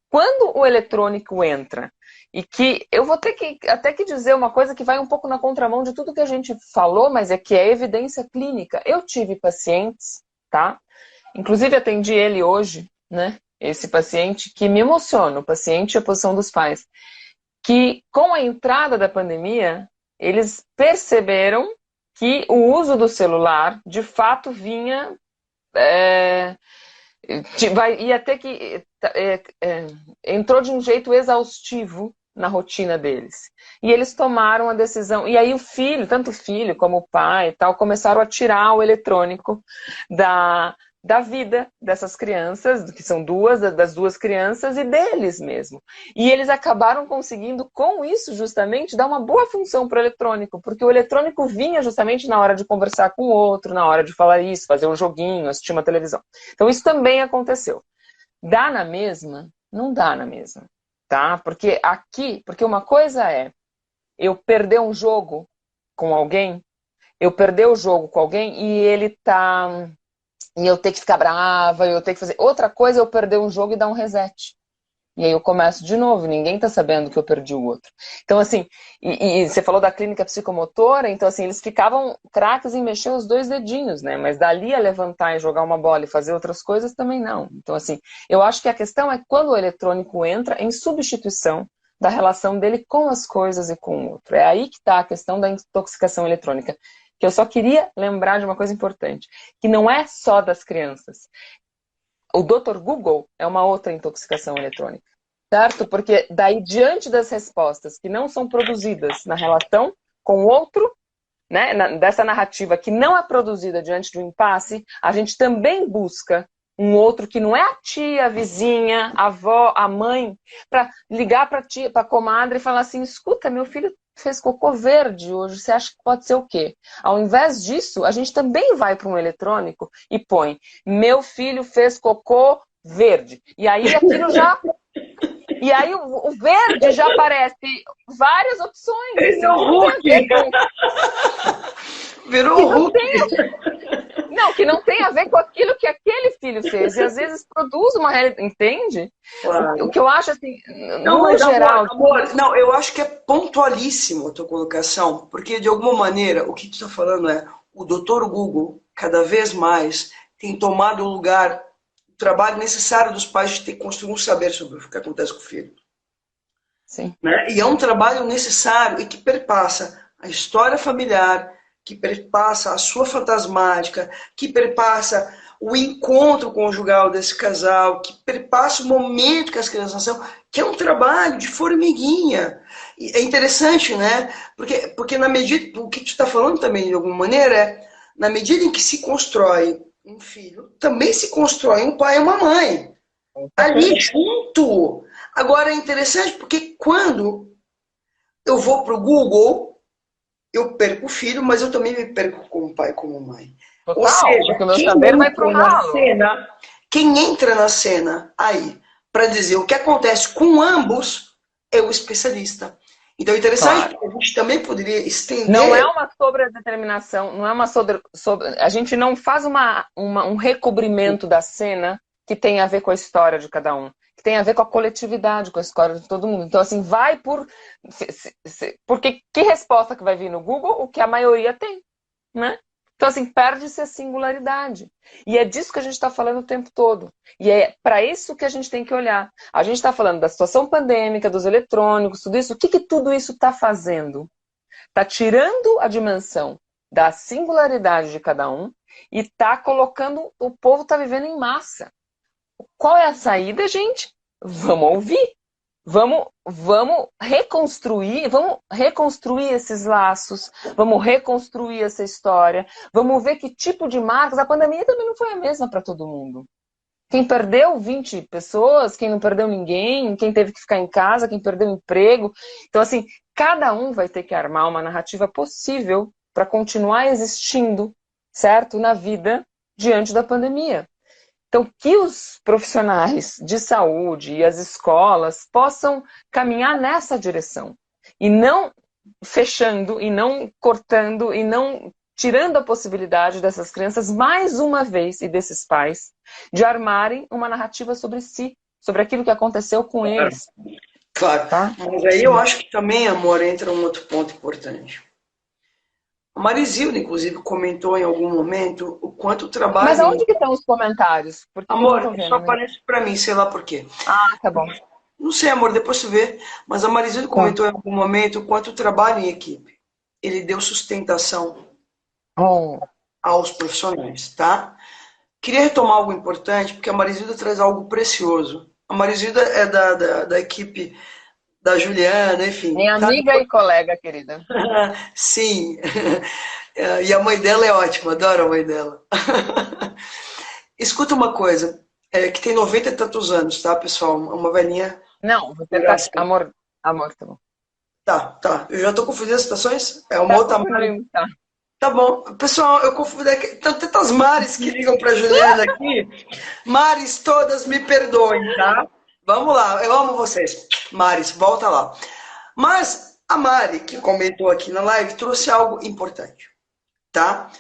Quando o eletrônico entra, e que eu vou ter que até que dizer uma coisa que vai um pouco na contramão de tudo que a gente falou, mas é que é evidência clínica. Eu tive pacientes, tá? Inclusive atendi ele hoje, né? Esse paciente que me emociona, o paciente e a posição dos pais, que com a entrada da pandemia, eles perceberam que o uso do celular, de fato, vinha ia ter que. Entrou de um jeito exaustivo na rotina deles. E eles tomaram a decisão. E aí o filho, tanto o filho como o pai e tal, começaram a tirar o eletrônico da vida dessas crianças, que são das duas crianças, e deles mesmo. E eles acabaram conseguindo, com isso, justamente, dar uma boa função para o eletrônico, porque o eletrônico vinha justamente na hora de conversar com o outro, na hora de falar isso, fazer um joguinho, assistir uma televisão. Então isso também aconteceu. Dá na mesma? Não dá na mesma, tá? Porque uma coisa é eu perder um jogo com alguém, eu perder o jogo com alguém e ele tá e eu ter que ficar brava, eu ter que fazer. Outra coisa é eu perder um jogo e dar um reset. E aí eu começo de novo, ninguém tá sabendo que eu perdi o outro. Então, assim, e você falou da clínica psicomotora, então, assim, eles ficavam craques em mexer os dois dedinhos, né? Mas dali a levantar e jogar uma bola e fazer outras coisas também não. Então, assim, eu acho que a questão é quando o eletrônico entra em substituição da relação dele com as coisas e com o outro. É aí que está a questão da intoxicação eletrônica. Que eu só queria lembrar de uma coisa importante, que não é só das crianças. O Dr. Google é uma outra intoxicação eletrônica, certo? Porque daí, diante das respostas que não são produzidas na relação com o outro, né, dessa narrativa que não é produzida diante do impasse, a gente também busca um outro que não é a tia, a vizinha, a avó, a mãe, para ligar para a tia, para a comadre e falar assim, escuta, meu filho fez cocô verde hoje, você acha que pode ser o quê? Ao invés disso, a gente também vai para um eletrônico e põe, meu filho fez cocô verde. E aí aquilo já... E aí o verde já aparece várias opções, Ele é assim, o que não tem a ver Hulk. com... Virou Que o não Hulk. tem Não, que não tem a ver com aquilo que aquele filho fez. E às vezes produz uma realidade, entende? O Claro. que eu acho assim, Não, no mas amor, geral. amor, não, eu acho que é pontualíssimo a tua colocação, porque de alguma maneira o que tu está falando é o doutor Google cada vez mais tem tomado o lugar, o trabalho necessário dos pais de ter construir um saber sobre o que acontece com o filho. Sim, Né? E é um trabalho necessário e que perpassa a história familiar, que perpassa a sua fantasmática, que perpassa o encontro conjugal desse casal, que perpassa o momento que as crianças são, que é um trabalho de formiguinha. E é interessante, né? Porque na medida, o que tu está falando também, de alguma maneira, é na medida em que se constrói um filho, também se constrói um pai e uma mãe. com Ali certeza. junto. Agora é interessante porque quando eu vou para o Google, eu perco o filho, mas eu também me perco como pai e como mãe. Ou Total, seja, porque o meu saber vai pro ralo. quem entra na cena aí para dizer o que acontece com ambos é o especialista. Então é interessante, Claro. porque a gente também poderia Não é estender. uma sobredeterminação, não é uma a gente não faz um recobrimento da cena que tem a ver com a história de cada um. Que tem a ver com a coletividade, com a escola de todo mundo. Então, assim, vai por... Porque que resposta que vai vir no Google? O que a maioria tem, né? Então, assim, perde-se a singularidade. E é disso que a gente está falando o tempo todo. E é para isso que a gente tem que olhar. A gente está falando da situação pandêmica, dos eletrônicos, tudo isso. O que tudo isso está fazendo? Está tirando a dimensão da singularidade de cada um e está colocando... O povo está vivendo em massa. Qual é a saída, gente? Vamos ouvir. Vamos reconstruir esses laços, vamos reconstruir essa história, vamos ver que tipo de marcas. A pandemia também não foi a mesma para todo mundo. Quem perdeu 20 pessoas, quem não perdeu ninguém, quem teve que ficar em casa, quem perdeu emprego. Então, assim, cada um vai ter que armar uma narrativa possível para continuar existindo, certo? Na vida diante da pandemia. Então, que os profissionais de saúde e as escolas possam caminhar nessa direção. E não fechando, e não cortando, e não tirando a possibilidade dessas crianças, mais uma vez, e desses pais, de armarem uma narrativa sobre si, sobre aquilo que aconteceu com eles. Claro. Tá? Mas aí eu acho que também, amor, entra um outro ponto importante. A Marizilda, inclusive, comentou em algum momento o quanto o trabalho... Mas aonde que estão os comentários? Porque amor, vendo, só aparece para mim, sei lá por quê. Ah, tá bom. Não sei, amor, depois tu vê. Mas a Marizilda comentou em algum momento o quanto o trabalho em equipe, ele deu sustentação aos profissionais, tá? Queria retomar algo importante, porque a Marizilda traz algo precioso. A Marizilda é da equipe da Juliana, enfim. Minha amiga e colega, querida. Sim. E a mãe dela é ótima, adoro a mãe dela. Escuta uma coisa, que tem 90 e tantos anos, tá, pessoal? Uma velhinha... Não, você tá... Amor, tá bom. Tá. Eu já tô confundindo as situações? É uma outra Mari. Tá bom. Pessoal, eu confundo aqui. Tem tantas Maris que ligam pra Juliana aqui. Maris, todas me perdoem, tá? Vamos lá, eu amo vocês. Maris, volta lá. Mas a Mari, que comentou aqui na live, trouxe algo importante, tá?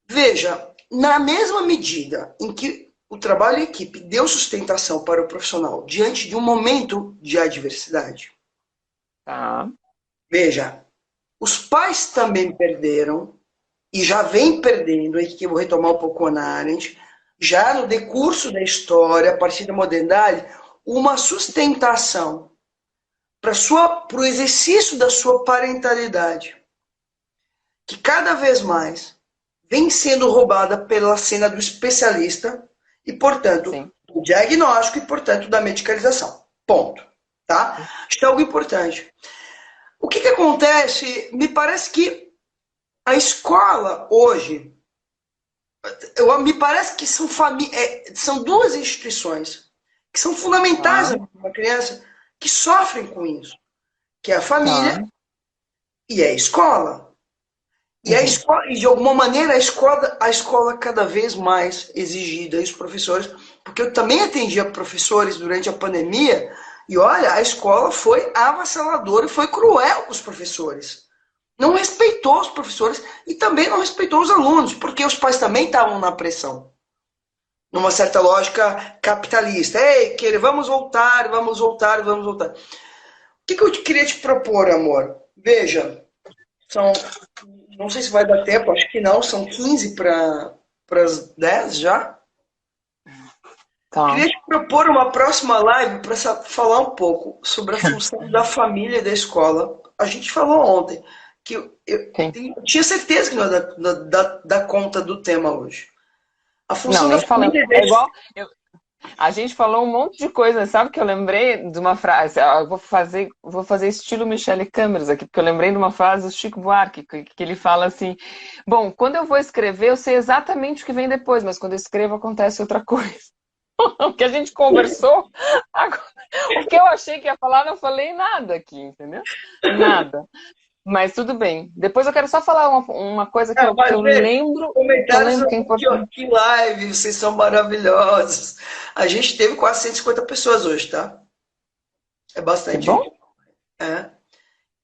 Veja, na mesma medida em que o trabalho em equipe deu sustentação para o profissional diante de um momento de adversidade. Tá. Veja, os pais também perderam, e já vem perdendo, aqui eu vou retomar um pouco a Hannah Arendt, já no decurso da história, a partir da modernidade, uma sustentação para o exercício da sua parentalidade, que cada vez mais vem sendo roubada pela cena do especialista e, portanto, Sim. do diagnóstico e, portanto, da medicalização. Ponto. Tá? Isso é algo importante. O que acontece? Me parece que a escola hoje, me parece que são duas instituições que são fundamentais para uma criança que sofrem com isso, que é a família e a escola. E a escola, e de alguma maneira a escola cada vez mais exigida, e os professores, porque eu também atendia professores durante a pandemia, e olha, a escola foi avassaladora e foi cruel com os professores. Não respeitou os professores e também não respeitou os alunos, porque os pais também estavam na pressão. Numa certa lógica capitalista. Ei, vamos voltar. O que eu queria te propor, amor? Veja, não sei se vai dar tempo, acho que não, são 15 para as 10 já. Tá. Queria te propor uma próxima live para falar um pouco sobre a função da família e da escola. A gente falou ontem que eu tinha certeza que não ia dar conta do tema hoje. A função da família e da escola. A gente falou um monte de coisa, sabe que eu lembrei de uma frase, eu vou fazer estilo Michele Câmeras aqui, porque eu lembrei de uma frase do Chico Buarque, que ele fala assim, bom, quando eu vou escrever, eu sei exatamente o que vem depois, mas quando eu escrevo acontece outra coisa. O que a gente conversou, agora, o que eu achei que ia falar, não falei nada aqui, entendeu? Nada. Mas tudo bem. Depois eu quero só falar uma coisa que eu lembro. Comentários que é importante. Que live, vocês são maravilhosos. A gente teve quase 150 pessoas hoje, tá? É bastante. Que bom?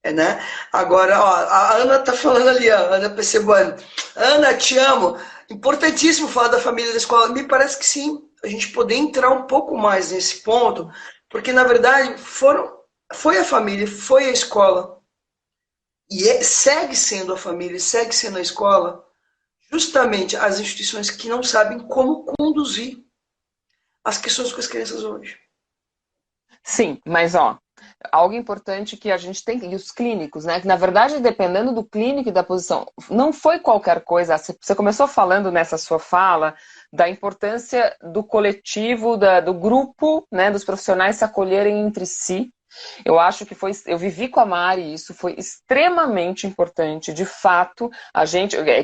Né? Agora, ó, a Ana tá falando ali, ó, Ana Percebuano. Ana, te amo. Importantíssimo falar da família da escola. Me parece que sim. A gente poder entrar um pouco mais nesse ponto, Porque, na verdade, foi a família, foi a escola, e segue sendo a família, segue sendo a escola, justamente as instituições que não sabem como conduzir as questões com as crianças hoje. Sim, mas ó, algo importante que a gente tem, e os clínicos, né? Que na verdade, dependendo do clínico e da posição, não foi qualquer coisa. Você começou falando nessa sua fala da importância do coletivo, do grupo, né? Dos profissionais se acolherem entre si. Eu acho que eu vivi com a Mari, e isso foi extremamente importante. De fato,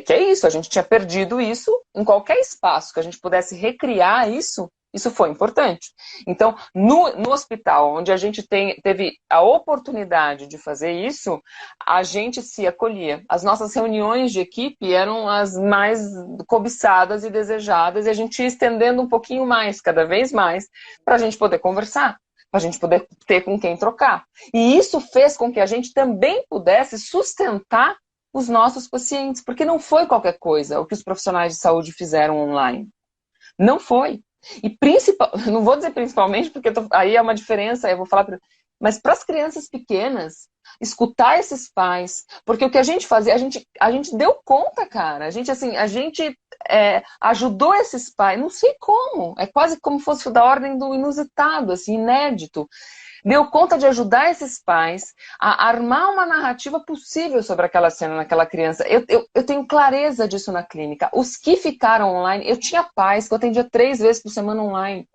que é isso, a gente tinha perdido isso em qualquer espaço que a gente pudesse recriar isso. Isso foi importante. Então, no hospital, onde a gente teve a oportunidade de fazer isso, a gente se acolhia. As nossas reuniões de equipe eram as mais cobiçadas e desejadas, e a gente ia estendendo um pouquinho mais, cada vez mais, para a gente poder conversar, para a gente poder ter com quem trocar. E isso fez com que a gente também pudesse sustentar os nossos pacientes, porque não foi qualquer coisa o que os profissionais de saúde fizeram online. Não foi. E não vou dizer principalmente, porque aí é uma diferença, eu vou falar, mas para as crianças pequenas, escutar esses pais, porque o que a gente fazia, a gente deu conta, cara, a gente ajudou esses pais, não sei como, é quase como fosse da ordem do inusitado, assim, inédito. Deu conta de ajudar esses pais a armar uma narrativa possível sobre aquela cena naquela criança. Eu tenho clareza disso na clínica. Os que ficaram online, eu tinha pais que eu atendia 3 vezes por semana online.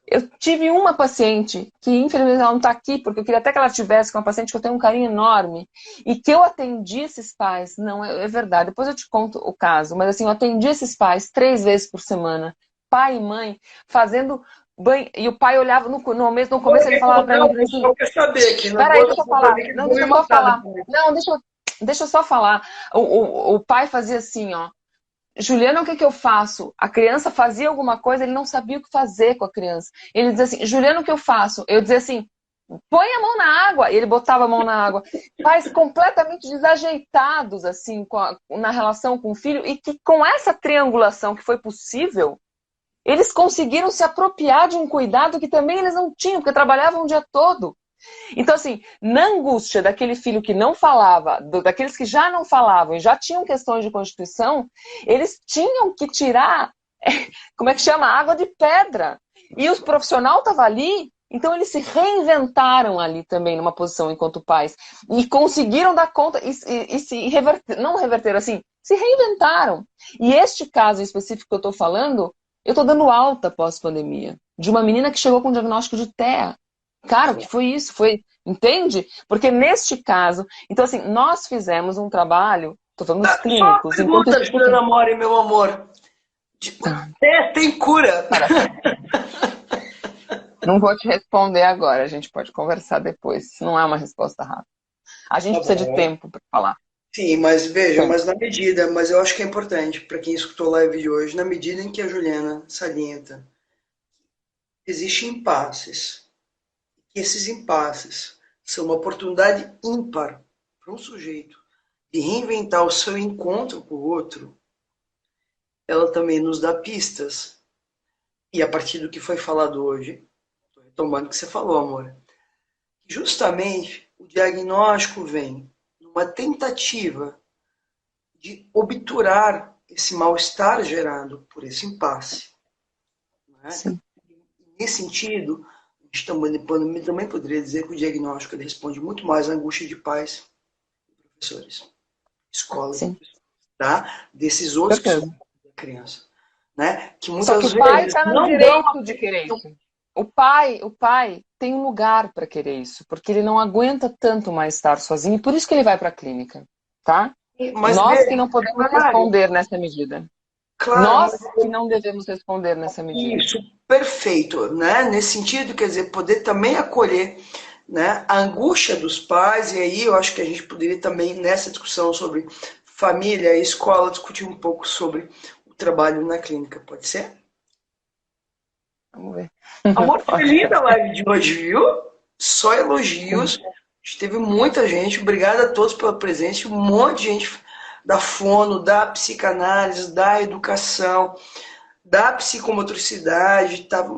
Eu tive uma paciente, que infelizmente ela não está aqui, porque eu queria até que ela tivesse, com uma paciente que eu tenho um carinho enorme, e que eu atendi esses pais, não, é verdade, depois eu te conto o caso, mas assim, eu atendi esses pais 3 vezes por semana, pai e mãe, fazendo banho, e o pai olhava no começo ele falava para mim assim, eu quero saber aqui, peraí, deixa eu falar, não, deixa eu só falar, não, deixa eu só falar, o pai fazia assim, ó, Juliana, o que eu faço? A criança fazia alguma coisa, ele não sabia o que fazer com a criança. Ele dizia assim, Juliana, o que eu faço? Eu dizia assim, põe a mão na água. E ele botava a mão na água. Pais completamente desajeitados, assim, na relação com o filho, e que com essa triangulação que foi possível, eles conseguiram se apropriar de um cuidado que também eles não tinham, porque trabalhavam o dia todo. Então, assim, na angústia daquele filho que não falava, daqueles que já não falavam e já tinham questões de constituição, eles tinham que tirar, como é que chama? Água de pedra. E o profissional estava ali, então eles se reinventaram ali também numa posição enquanto pais. E conseguiram dar conta e se reverter, não reverteram assim, se reinventaram. E este caso específico que eu estou falando, eu estou dando alta pós-pandemia, de uma menina que chegou com diagnóstico de TEA. Cara, o que foi isso? Entende? Porque neste caso, então assim, nós fizemos um trabalho, tô falando dos clínicos. Só uma pergunta, Juliana Mori, meu amor. Tem cura? Não vou te responder agora, a gente pode conversar depois, não é uma resposta rápida. A gente precisa de tempo para falar. Sim, mas veja, mas na medida, mas eu acho que é importante para quem escutou a live de hoje, na medida em que a Juliana salienta, existem impasses. E esses impasses são uma oportunidade ímpar para um sujeito de reinventar o seu encontro com o outro. Ela também nos dá pistas. E a partir do que foi falado hoje, estou retomando o que você falou, amor, justamente o diagnóstico vem numa tentativa de obturar esse mal-estar gerado por esse impasse. Não é? Nesse sentido, também poderia dizer que o diagnóstico ele responde muito mais à angústia de pais e professores, escolas, tá? Desses outros que são da criança, né? Que muitas vezes o pai está no direito de querer isso. O pai tem um lugar para querer isso, porque ele não aguenta tanto mais estar sozinho, e por isso que ele vai para a clínica, tá? Mas nós que não podemos responder nessa medida. Claro, nós que não devemos responder nessa medida. Isso, perfeito, né? Nesse sentido, quer dizer, poder também acolher, né, a angústia dos pais, e aí eu acho que a gente poderia também, nessa discussão sobre família e escola, discutir um pouco sobre o trabalho na clínica, pode ser? Vamos ver. Amor, foi linda a live de hoje, viu? Só elogios. A gente teve muita gente, obrigado a todos pela presença, um monte de gente da fono, da psicanálise, da educação, da psicomotricidade, tava,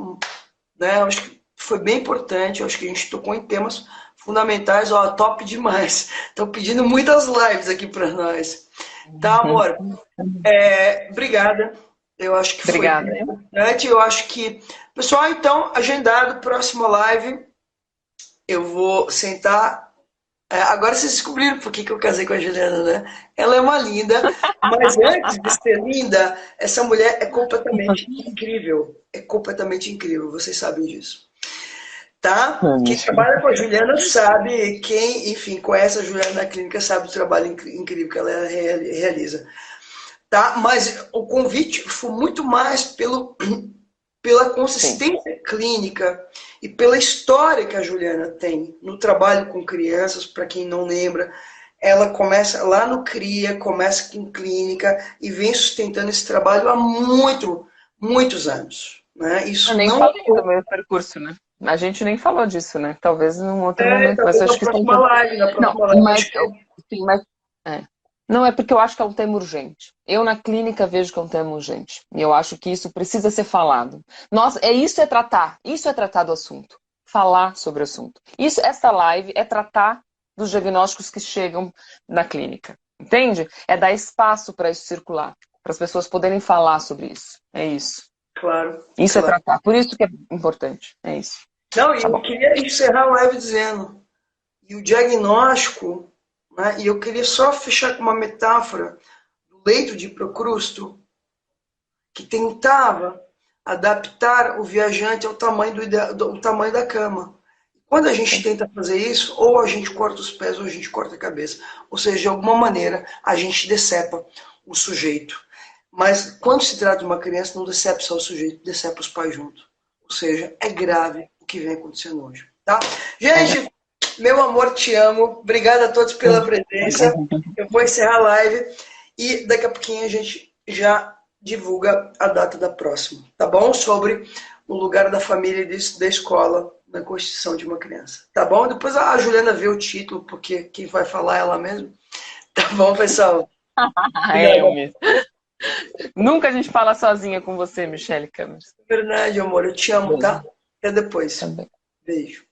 né, acho que foi bem importante. Eu acho que a gente tocou em temas fundamentais. Ó, top demais. Estão pedindo muitas lives aqui para nós. Tá, amor? Obrigada. Eu acho que foi Obrigada. bem importante. Eu acho que... Pessoal, então, agendado, próxima live. Eu vou sentar... agora vocês descobriram por que eu casei com a Juliana, né? Ela é uma linda, mas antes de ser linda, essa mulher é completamente incrível. É completamente incrível, vocês sabem disso. Tá? Quem trabalha com a Juliana sabe, quem, enfim, conhece a Juliana na clínica sabe o trabalho incrível que ela realiza. Tá? Mas o convite foi muito mais pela consistência clínica e pela história que a Juliana tem no trabalho com crianças. Para quem não lembra, ela começa lá no CRIA, começa com clínica e vem sustentando esse trabalho há muitos anos. Né? Isso Eu nem não falei do meu percurso, né? A gente nem falou disso, né? Talvez num outro momento. Mas eu acho que próxima live, na próxima não, live. mas não é porque eu acho que é um tema urgente. Eu na clínica vejo que é um tema urgente. E eu acho que isso precisa ser falado. Nossa, isso é tratar do assunto. Falar sobre o assunto. Essa live é tratar dos diagnósticos que chegam na clínica. Entende? É dar espaço para isso circular. Para as pessoas poderem falar sobre isso. É isso. Claro. Isso é tratar. Por isso que é importante. É isso. Não, e eu queria encerrar a live dizendo, e o diagnóstico, né, e eu queria só fechar com uma metáfora do leito de Procrusto, que tentava adaptar o viajante ao tamanho, do tamanho da cama. Quando a gente tenta fazer isso, ou a gente corta os pés ou a gente corta a cabeça. Ou seja, de alguma maneira, a gente decepa o sujeito. Mas quando se trata de uma criança, não decepa só o sujeito, decepa os pais junto. Ou seja, é grave o que vem acontecendo hoje. Tá? Gente, meu amor, te amo. Obrigado a todos pela presença. Eu vou encerrar a live e daqui a pouquinho a gente já divulga a data da próxima. Tá bom? Sobre o lugar da família e da escola na constituição de uma criança. Tá bom? Depois a Juliana vê o título, porque quem vai falar é ela mesma. Tá bom, pessoal? É eu mesmo. Nunca a gente fala sozinha com você, Michele Campos. Verdade, amor. Eu te amo, tá? Até depois. Também. Beijo.